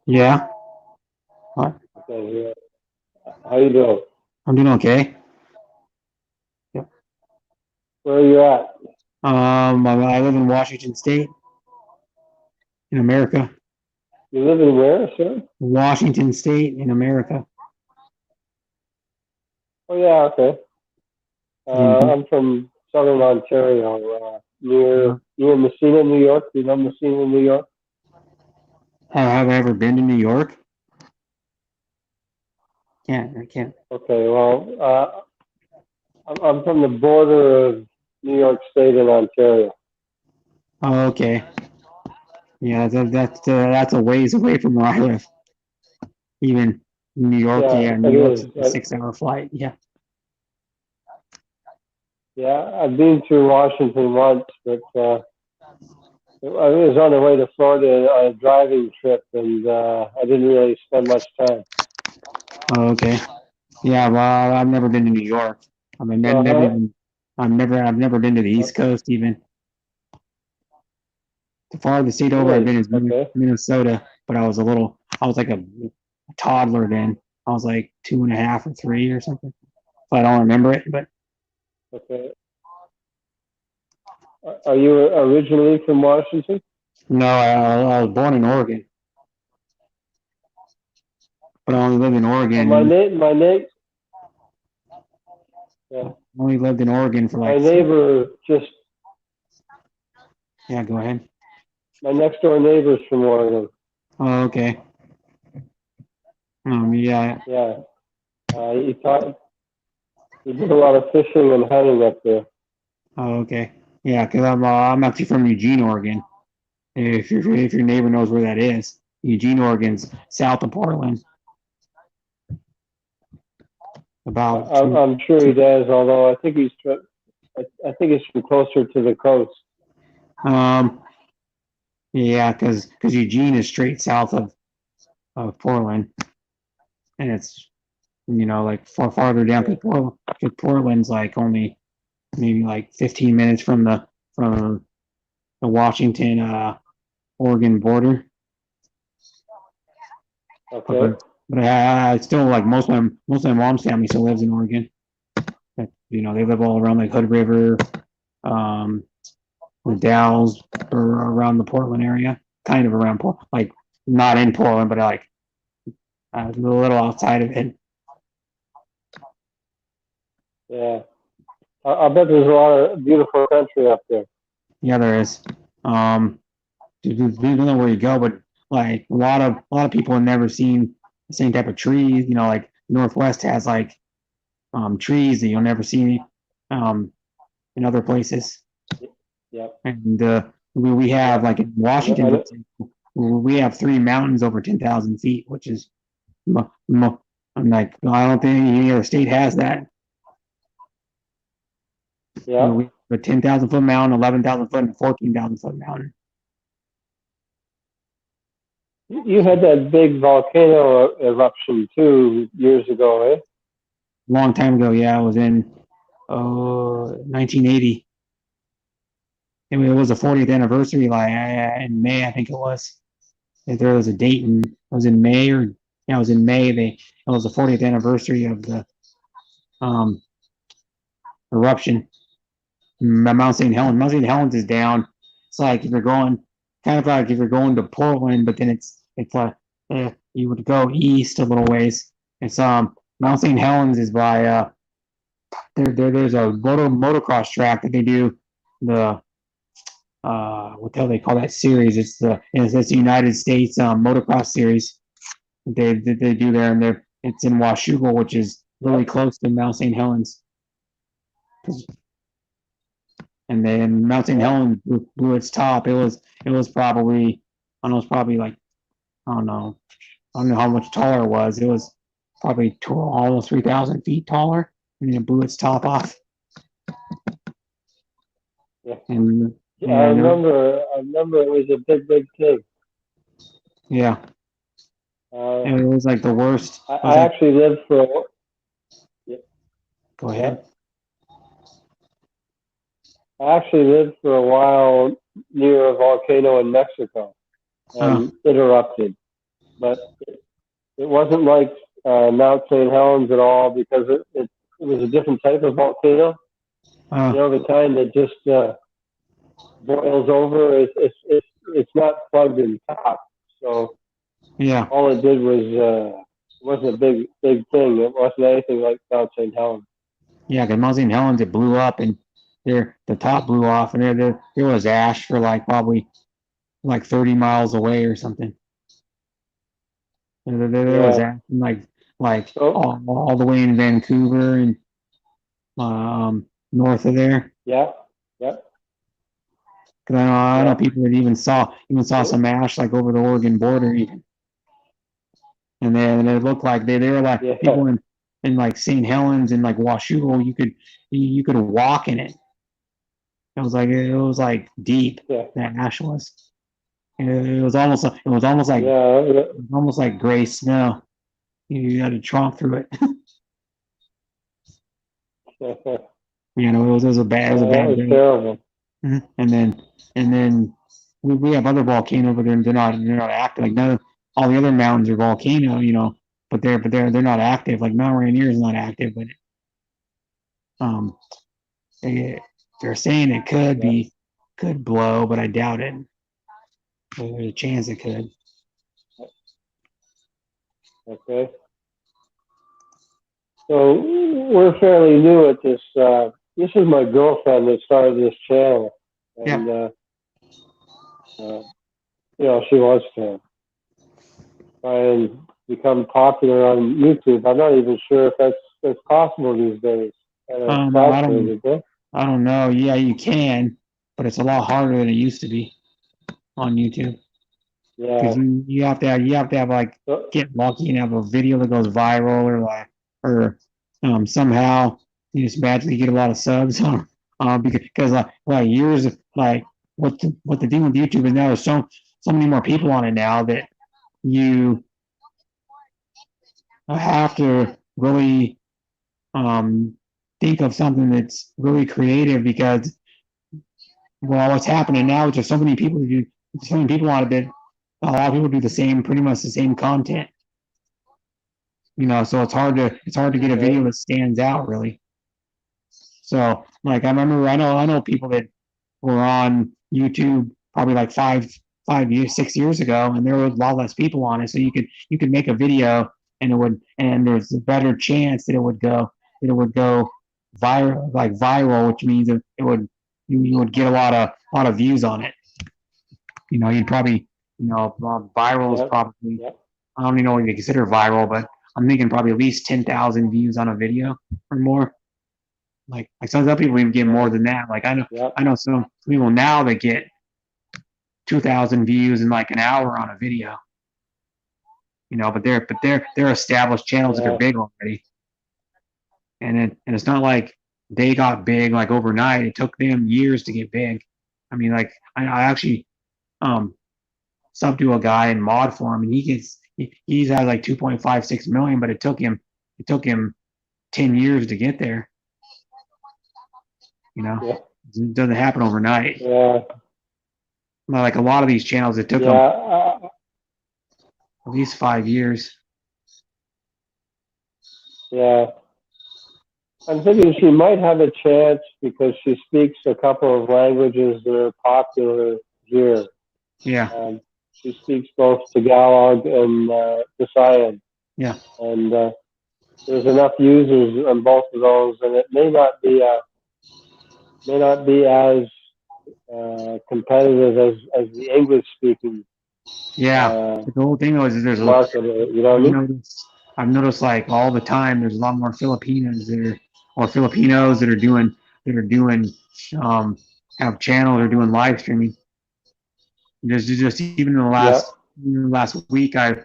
Yeah. What? Okay, yeah. How you doing? I'm doing okay. Where are you at? I live in Washington State, in America. You live in where, sir? Washington State in America. Oh, yeah, okay. Mhm. I'm from southern Ontario, near Messina, New York. Do you know Messina, New York? Have I ever been to New York? I can't. Okay, well, I'm from the border of New York State and Ontario. Oh, okay. Yeah, that's a ways away from where I live. Even New York, Yeah, yeah, New it York's is. a 6 hour flight. Yeah. Yeah, I've been to Washington once, but I was on the way to Florida on a driving trip, and I didn't really spend much time. Oh, okay. Yeah, well, I've never been to New York. I mean, Uh-huh. I've never been to the East Coast even. The farthest state over I've been Really? is Okay. Minnesota, but I was like a toddler then. I was like 2.5 or 3 or something. I don't remember it, but Okay. Are you originally from Washington? no, I was born in Oregon, but I only lived in Oregon. Yeah, Only lived in Oregon for my like, neighbor just, yeah, go ahead. my next door neighbor's from Oregon. Oh, okay. Yeah. Yeah. He did a lot of fishing and hunting up there. Oh, okay. Yeah, because I'm actually from Eugene, Oregon. If your neighbor knows where that is, Eugene, Oregon's south of Portland. About I'm sure he does, although I think I think he's from closer to the coast. Yeah, because Eugene is straight south of Portland, and it's like farther down because Portland's like only maybe like 15 minutes from the Washington Oregon border. Okay. But I still like most of my mom's family still lives in Oregon. They live all around like Hood River, um, the Dalles, or around the Portland area, kind of around Portland, like not in Portland, but like a little outside of it. Yeah. I bet there's a lot of beautiful country up there. Yeah, there is. Depending on where you go, but like a lot of people have never seen the same type of trees. Like Northwest has like trees that you'll never see in other places. Yeah. And we have like in Washington, for example, we have 3 mountains over 10,000 feet, which is I'm like, I don't think any other state has that. Yeah. We have a 10,000 foot mountain, 11,000 foot, and 14,000 foot mountain. You had that big volcano eruption too years ago, eh? Long time ago, yeah, it was in 1980. It was the 40th anniversary, like in May, I think it was. If there was a date, and it was in May or Yeah, it was in May. It was the 40th anniversary of the eruption. Mount St. Helens. Mount St. Helens is down. It's like if you're going, kind of like if you're going to Portland, but then it's like you would go east a little ways. It's Mount St. Helens is by there's a motocross track that they do the what the hell they call that series? It's the United States motocross series. They do there, and it's in Washougal, which is really close to Mount St. Helens. And then Mount St. Helens blew its top. It was probably I don't know, it's probably like I don't know how much taller it was. It was probably almost 3,000 feet taller, and then it blew its top off. Yeah. And I remember it was a big thing. Yeah. And it was like the worst. I actually lived for. Go ahead. I actually lived for a while near a volcano in Mexico, and it erupted. But it wasn't like Mount St. Helens at all because it was a different type of volcano. You know, the kind that just boils over. It's not plugged in top. So yeah, all it did was it wasn't a big thing. It wasn't anything like Mount St. Helens. Yeah, because Mount St. Helens, it blew up and the top blew off, and there was ash for like probably like 30 miles away or something. There was ash like all the way in Vancouver and north of there. Yeah. Because I know people that even saw some ash like over the Oregon border even. And then it looked like they were like people in like St. Helens and like Washougal, you could walk in it. It was like deep. Yeah. That ash was. It was almost like gray snow. You had to tromp through it. You know, it was a bad day. Terrible. And then we have other volcanoes, but they're not active. Like none of all the other mountains are volcano, you know, but they're not active. Like Mount Rainier is not active, but they're saying it could blow, but I doubt it. There's a chance it could. Okay. So we're fairly new at this. This is my girlfriend that started this channel, and you know, she wants to try and become popular on YouTube. I'm not even sure if that's possible these days. I don't know. Yeah, you can, but it's a lot harder than it used to be on YouTube. Yeah. Because you have to have like get lucky and have a video that goes viral or somehow you just magically get a lot of subs because like years of like what the deal with YouTube is now there's so many more people on it now that you have to really think of something that's really creative because what's happening now is there's so many people on it that a lot of people do pretty much the same content, you know. So it's hard to get a video that stands out really. So like I know people that were on YouTube probably like 6 years ago, and there were a lot less people on it. So you could make a video and there's a better chance that it would go viral, which means you would get a lot of views on it. You know, you'd probably viral is probably I don't even know what you consider viral, but I'm thinking probably at least 10,000 views on a video or more. Like some people even get more than that. Like I know some people now that get 2,000 views in like an hour on a video. You know, but they're established channels that are big already. And it's not like they got big like overnight. It took them years to get big. I mean, like I actually sub to a guy in mod for him, and he's had like 2.56 million, but it took him 10 years to get there. You know, it doesn't happen overnight. Yeah. Like a lot of these channels, it took them at least 5 years. Yeah. I'm thinking she might have a chance because she speaks a couple of languages that are popular here. Yeah. She speaks both Tagalog and Visayan, Yeah. and there's enough users on both of those, and it may not be as competitive as the English speaking Yeah. The whole thing is there's a market. You know what I mean? I've noticed like all the time there's a lot more Filipinos that are or Filipinos that are doing um have channels or doing live streaming. Just even in the Yeah. last week I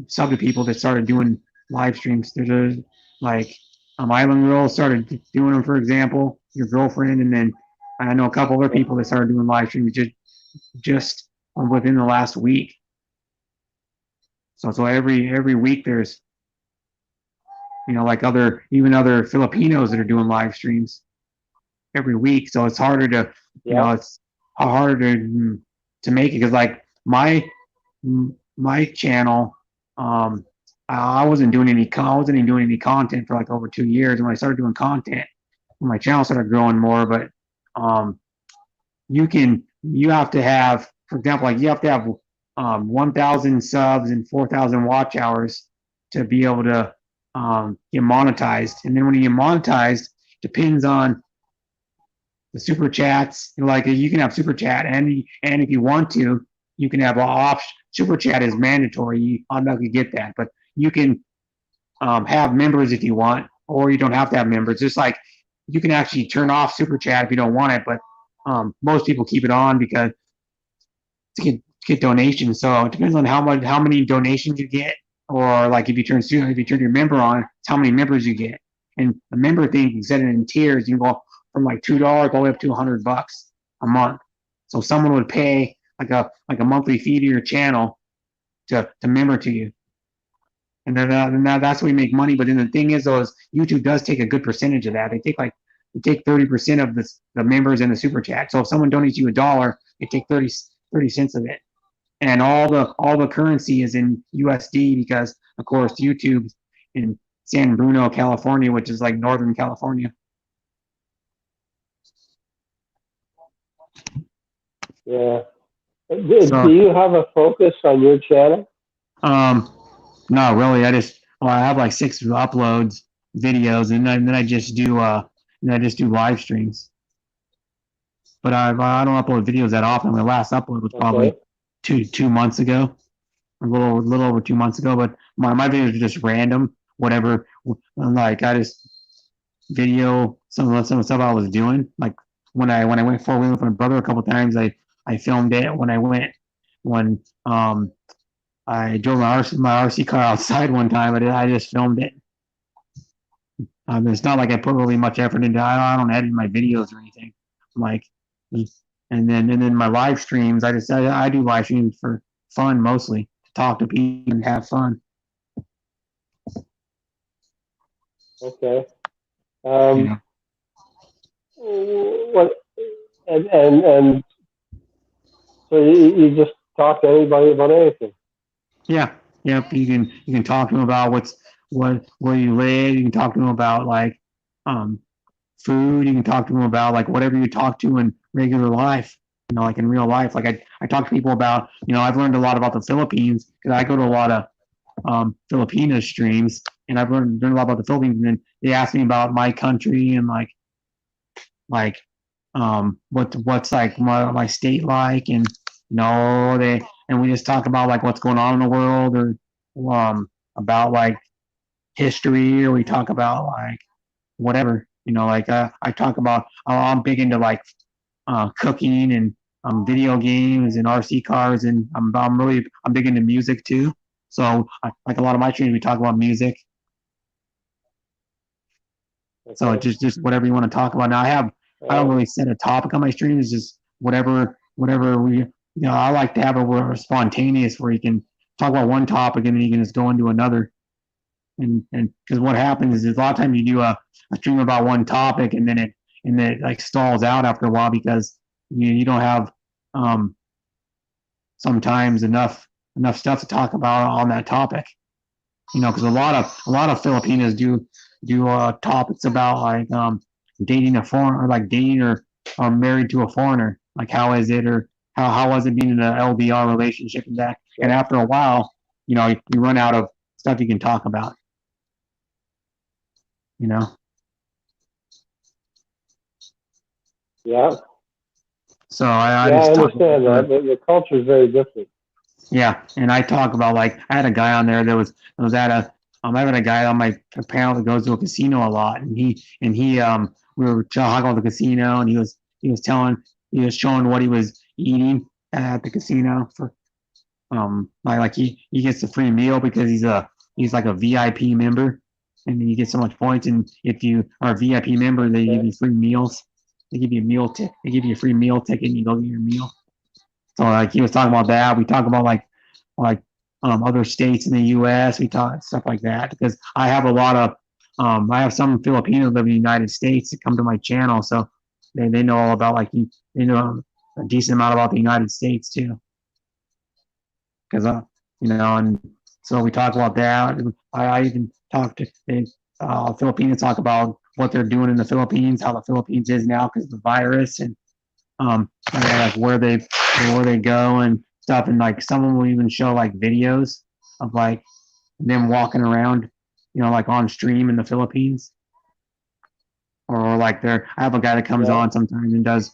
subbed to people that started doing live streams. There's a like Island Girl started doing them, for example, your girlfriend, and then I know a couple other people that started doing live streams just within the last week. So every week there's like other Filipinos that are doing live streams every week. So it's harder to it's harder to make it because like my channel I wasn't doing any content for like over 2 years. And when I started doing content, my channel started growing more. But you have to have, for example, like you have to have 1,000 subs and 4,000 watch hours to be able to get monetized. And then when you get monetized, depends on the super chats. Like you can have super chat, and if you want to, you can have off. Super chat is mandatory. You automatically get that, but you can have members if you want, or you don't have to have members. Just like you can actually turn off super chat if you don't want it, but most people keep it on because to get donations. So it depends on how many donations you get, or like if you turn your member on, it's how many members you get. And the member thing, you can set it in tiers. You can go from like $2 all the way up to $100 a month. So someone would pay like a monthly fee to your channel to member to you. And then that's where we make money. But then the thing is, though, is YouTube does take a good percentage of that. They take 30% of the members and the super chat. So if someone donates you $1, they take 30 cents of it. And all the currency is in USD because, of course, YouTube's in San Bruno, California, which is like Northern California. Yeah. Do you have a focus on your channel? Not really. I have like 6 uploads videos, and then I just do live streams. But I don't upload videos that often. My last upload was probably 2 months ago, a little over 2 months ago. But my videos are just random, whatever. Like I just video some of the stuff I was doing. Like when I went 4-wheeling with my brother a couple times, I filmed it when I drove my RC car outside one time, but I just filmed it. It's not like I put really much effort into it. I don't edit my videos or anything. Like, and then my live streams, I do live streams for fun mostly, to talk to people and have fun. Okay. Yeah. What and so you just talk to anybody about anything? Yeah. Yep. You can talk to them about where you live. You can talk to them about like food. You can talk to them about like whatever you talk to in regular life. Like in real life. Like I talk to people about, I've learned a lot about the Philippines because I go to a lot of Filipino streams, and I've learned a lot about the Philippines. And then they ask me about my country and what's like my state like, and we just talk about like what's going on in the world, or about like history, or we talk about like whatever, I talk about, I'm big into like cooking and video games and RC cars, and I'm big into music too. So like a lot of my streams, we talk about music. Okay. So just whatever you want to talk about. Now I don't really set a topic on my stream. It's just whatever we, I like to have a spontaneous where you can talk about one topic and then you can just go into another. And because what happens is a lot of times you do a stream about one topic and then it like stalls out after a while because you don't have sometimes enough stuff to talk about on that topic. You know, because a lot of Filipinos do topics about like dating a foreigner, or like dating or married to a foreigner. Like how is it, or how was it being in an LDR relationship and that. And after a while, you know, you run out of stuff you can talk about. You know. Yeah. So I Yeah, I just talk understand about, that. The culture is very different. yeah, and I talk about like I had a guy on there that was at a I had a guy on my panel that goes to a casino a lot, and he we were talking about the casino, and he was showing what he was eating at the casino for like he gets a free meal because he's like a VIP member, and you get so much points, and if you are a VIP member, they give you free meals. They give you a meal ticket. They give you a free meal ticket, and you go get your meal. So like he was talking about that. We talk about like other states in the U.S. We talk stuff like that because I have a lot of I have some Filipinos live in the United States that come to my channel, so they know all about like they know a decent amount about the United States too. Because you know, and so we talk about that. I even talk to Filipinos talk about what they're doing in the Philippines, how the Philippines is now because of the virus, and like where they go and stuff, and like someone will even show like videos of like them walking around, you know, like on stream in the Philippines, or like I have a guy that comes on sometimes and does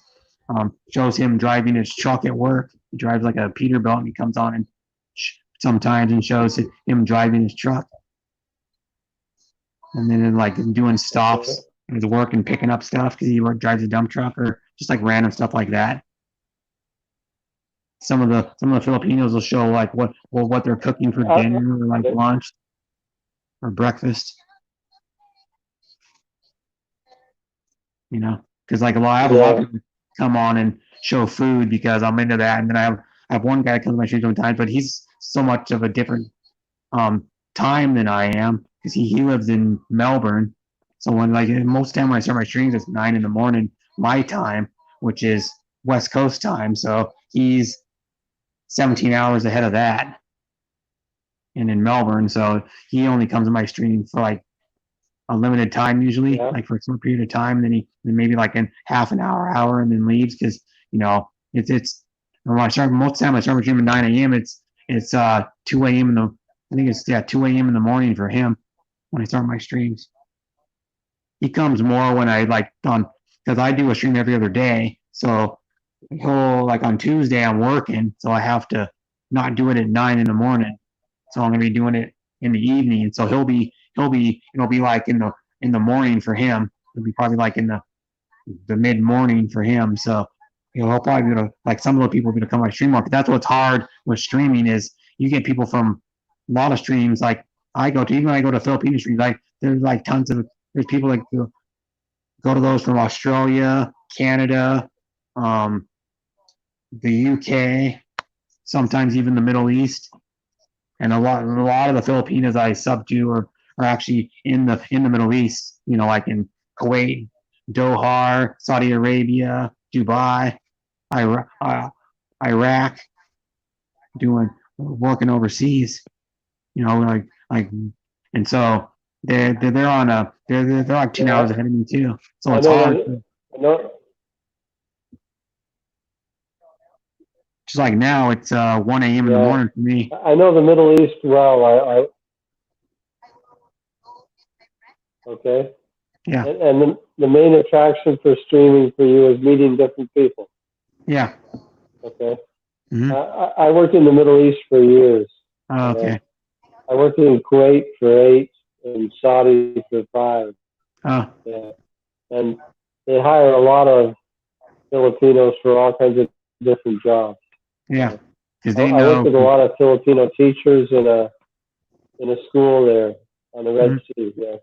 shows him driving his truck at work. He drives like a Peterbilt, and he comes on and sometimes and shows him driving his truck, and then like doing stops at his work and picking up stuff because he drives a dump truck or just like random stuff like that. Some of the Filipinos will show like what they're cooking for dinner or like lunch or breakfast. You know, because like I have a lot of people come on and show food because I'm into that, and then I have one guy that comes to my stream sometimes, but he's so much of a different time than I am because he lives in Melbourne. So when like most of the time when I start my streams, it's 9 in the morning my time, which is West Coast time. So he's 17 hours ahead of that, and in Melbourne, so he only comes to my stream for like a limited time usually, like for a short period of time, and then maybe like in half an hour, and then leaves because you know it's when I start most of the time I start my stream at 9 a.m. It's 2 a.m. in the I think it's 2 a.m. in the morning for him when I start my streams. He comes more when I like on because I do a stream every other day, so he'll like on Tuesday I'm working, so I have to not do it at 9 in the morning. So I'm gonna be doing it in the evening. And so it'll be like in the morning for him. It'll be probably like in the mid morning for him. So he'll probably be able to, like some of the people will be able to come on stream more. But that's what's hard with streaming is you get people from a lot of streams like I go to, even when I go to Filipino streams, like there's like there's people that go to those from Australia, Canada, the UK, sometimes even the Middle East, and a lot of the Filipinos I sub to are actually in the Middle East. You know, like in Kuwait, Doha, Saudi Arabia, Dubai, Iraq, working overseas. You know, like, and so they're like 10 hours ahead of me too. So it's hard. Just like now, it's 1 a.m. in the morning for me. I know the Middle East well. Okay. Yeah. And the main attraction for streaming for you is meeting different people. Yeah. Okay. Mm-hmm. I worked in the Middle East for years. Oh, okay. I worked in Kuwait for 8 and Saudi for 5. Oh. Yeah. And they hire a lot of Filipinos for all kinds of different jobs. Yeah. Because I worked with a lot of Filipino teachers in a school there on the Red Sea. Yeah.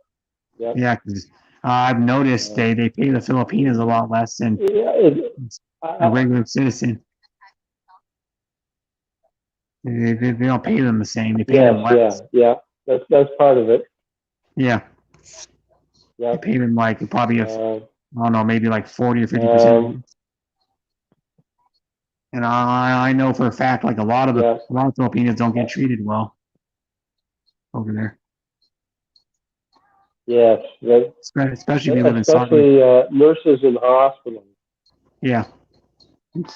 Yeah. Yeah. Because I've noticed they pay the Filipinos a lot less than a regular citizen. They don't pay them the same. They pay them less. Yeah. That's part of it. Yeah. Yeah. They pay them like probably I don't know, maybe like 40 or 50%. And I know for a fact, like a lot of Filipinos don't get treated well over there. Yes, especially if you live in Saudi. especially nurses in hospitals. Yeah.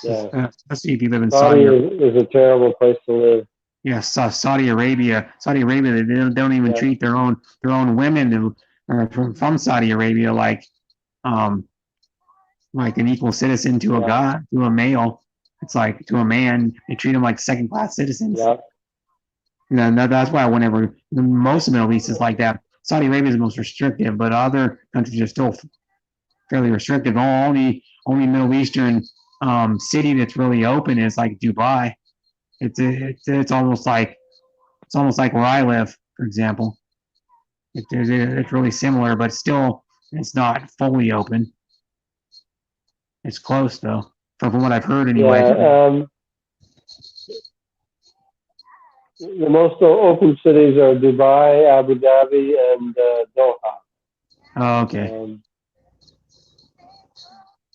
Yeah. Especially if you live in Saudi Saudi. is a terrible place to live. Yes, Saudi Arabia. Saudi Arabia, they don't even Yeah. treat their own women who are from Saudi Arabia like an equal citizen to a Yeah. guy, to a male. It's like to a man, they treat them like second class citizens. Yeah. That's why whenever most of the Middle East is like that. Saudi Arabia is the most restrictive, but other countries are still fairly restrictive. Only Middle Eastern city that's really open is like Dubai. It's almost like where I live, for example. It's really similar, but still it's not fully open. It's close though, from what I've heard anyway. Yeah. The most open cities are Dubai, Abu Dhabi, and Doha. Oh, okay.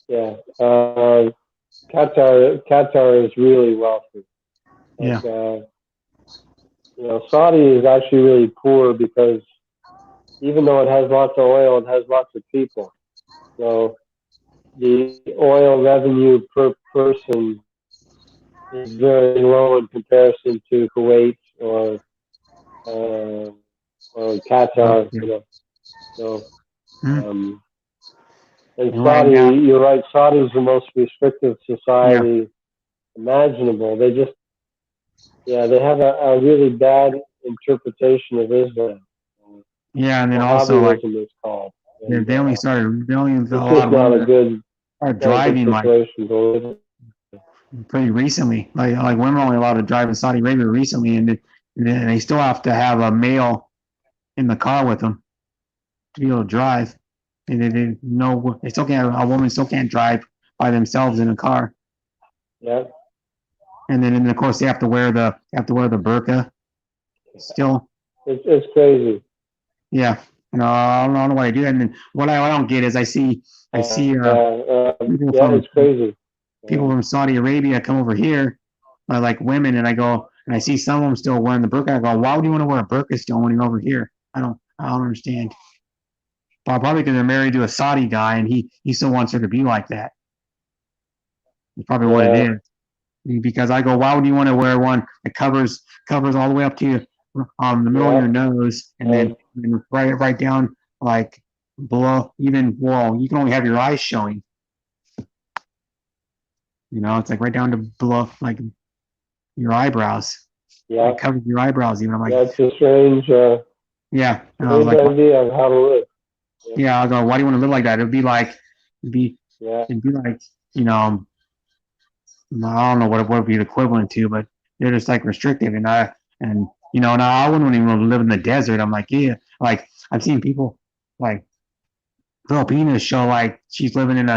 Yeah. Qatar is really wealthy. Like, Saudi is actually really poor because even though it has lots of oil, it has lots of people. So the oil revenue per person is very low in comparison to Kuwait or Qatar. Okay. So, Hmm. and Right Saudi, now- you're right. Saudi is the most restrictive society imaginable. They they have a really bad interpretation of Islam. Yeah, and then also like Wahhabism is called. they only started a It's lot just of not a women good, are driving like situation to live in. pretty recently. Like women are only allowed to drive in Saudi Arabia recently, and they still have to have a male in the car with them to be able to drive. And they still can't. A woman still can't drive by themselves in a car. Yeah. And of course they have to wear the burqa. Still. It's crazy. Yeah. I don't know why they do that. And then what I don't get is I see it's crazy. People from Saudi Arabia come over here, like women, and I go and I see some of them still wearing the burqa. I go, why would you want to wear a burqa still when you're over here? I don't understand. Probably because they're married to a Saudi guy and he still wants her to be like that. That's probably what it is. Because I go, why would you want to wear one that covers all the way up to the middle of your nose, and then right down like below, even you can only have your eyes showing. It's like right down to below like your eyebrows. Yeah. It covers your eyebrows even. I'm like, that's a strange yeah. And I was like, idea of how to live. Yeah, I'll go, why do you want to live like that? It'd be like I don't know what it would be the equivalent to, but they're just like restrictive, and I wouldn't even want to live in the desert. I'm like, yeah, like I've seen people like Filipinas show like she's living in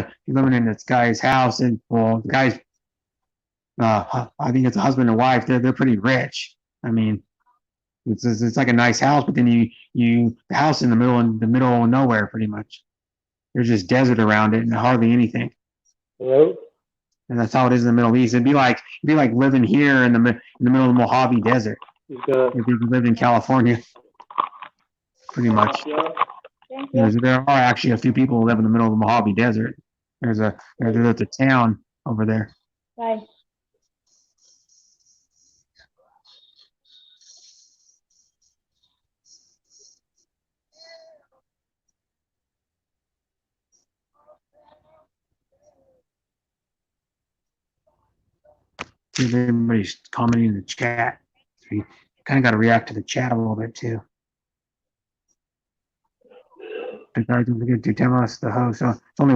this guy's house, and the guy's I think it's a husband and wife. They're pretty rich. I mean, it's like a nice house, but then the house in the middle of nowhere, pretty much. There's just desert around it and hardly anything. Hello? And that's how it is in the Middle East. It'd be like living here in the middle of the Mojave Desert. If you lived in California, pretty much. There are actually a few people who live in the middle of the Mojave Desert. There's a town over there. Bye. See if everybody's commenting in the chat. So you kind of got to react to the chat a little bit too. Don't forget to tell us the host. So it's only one.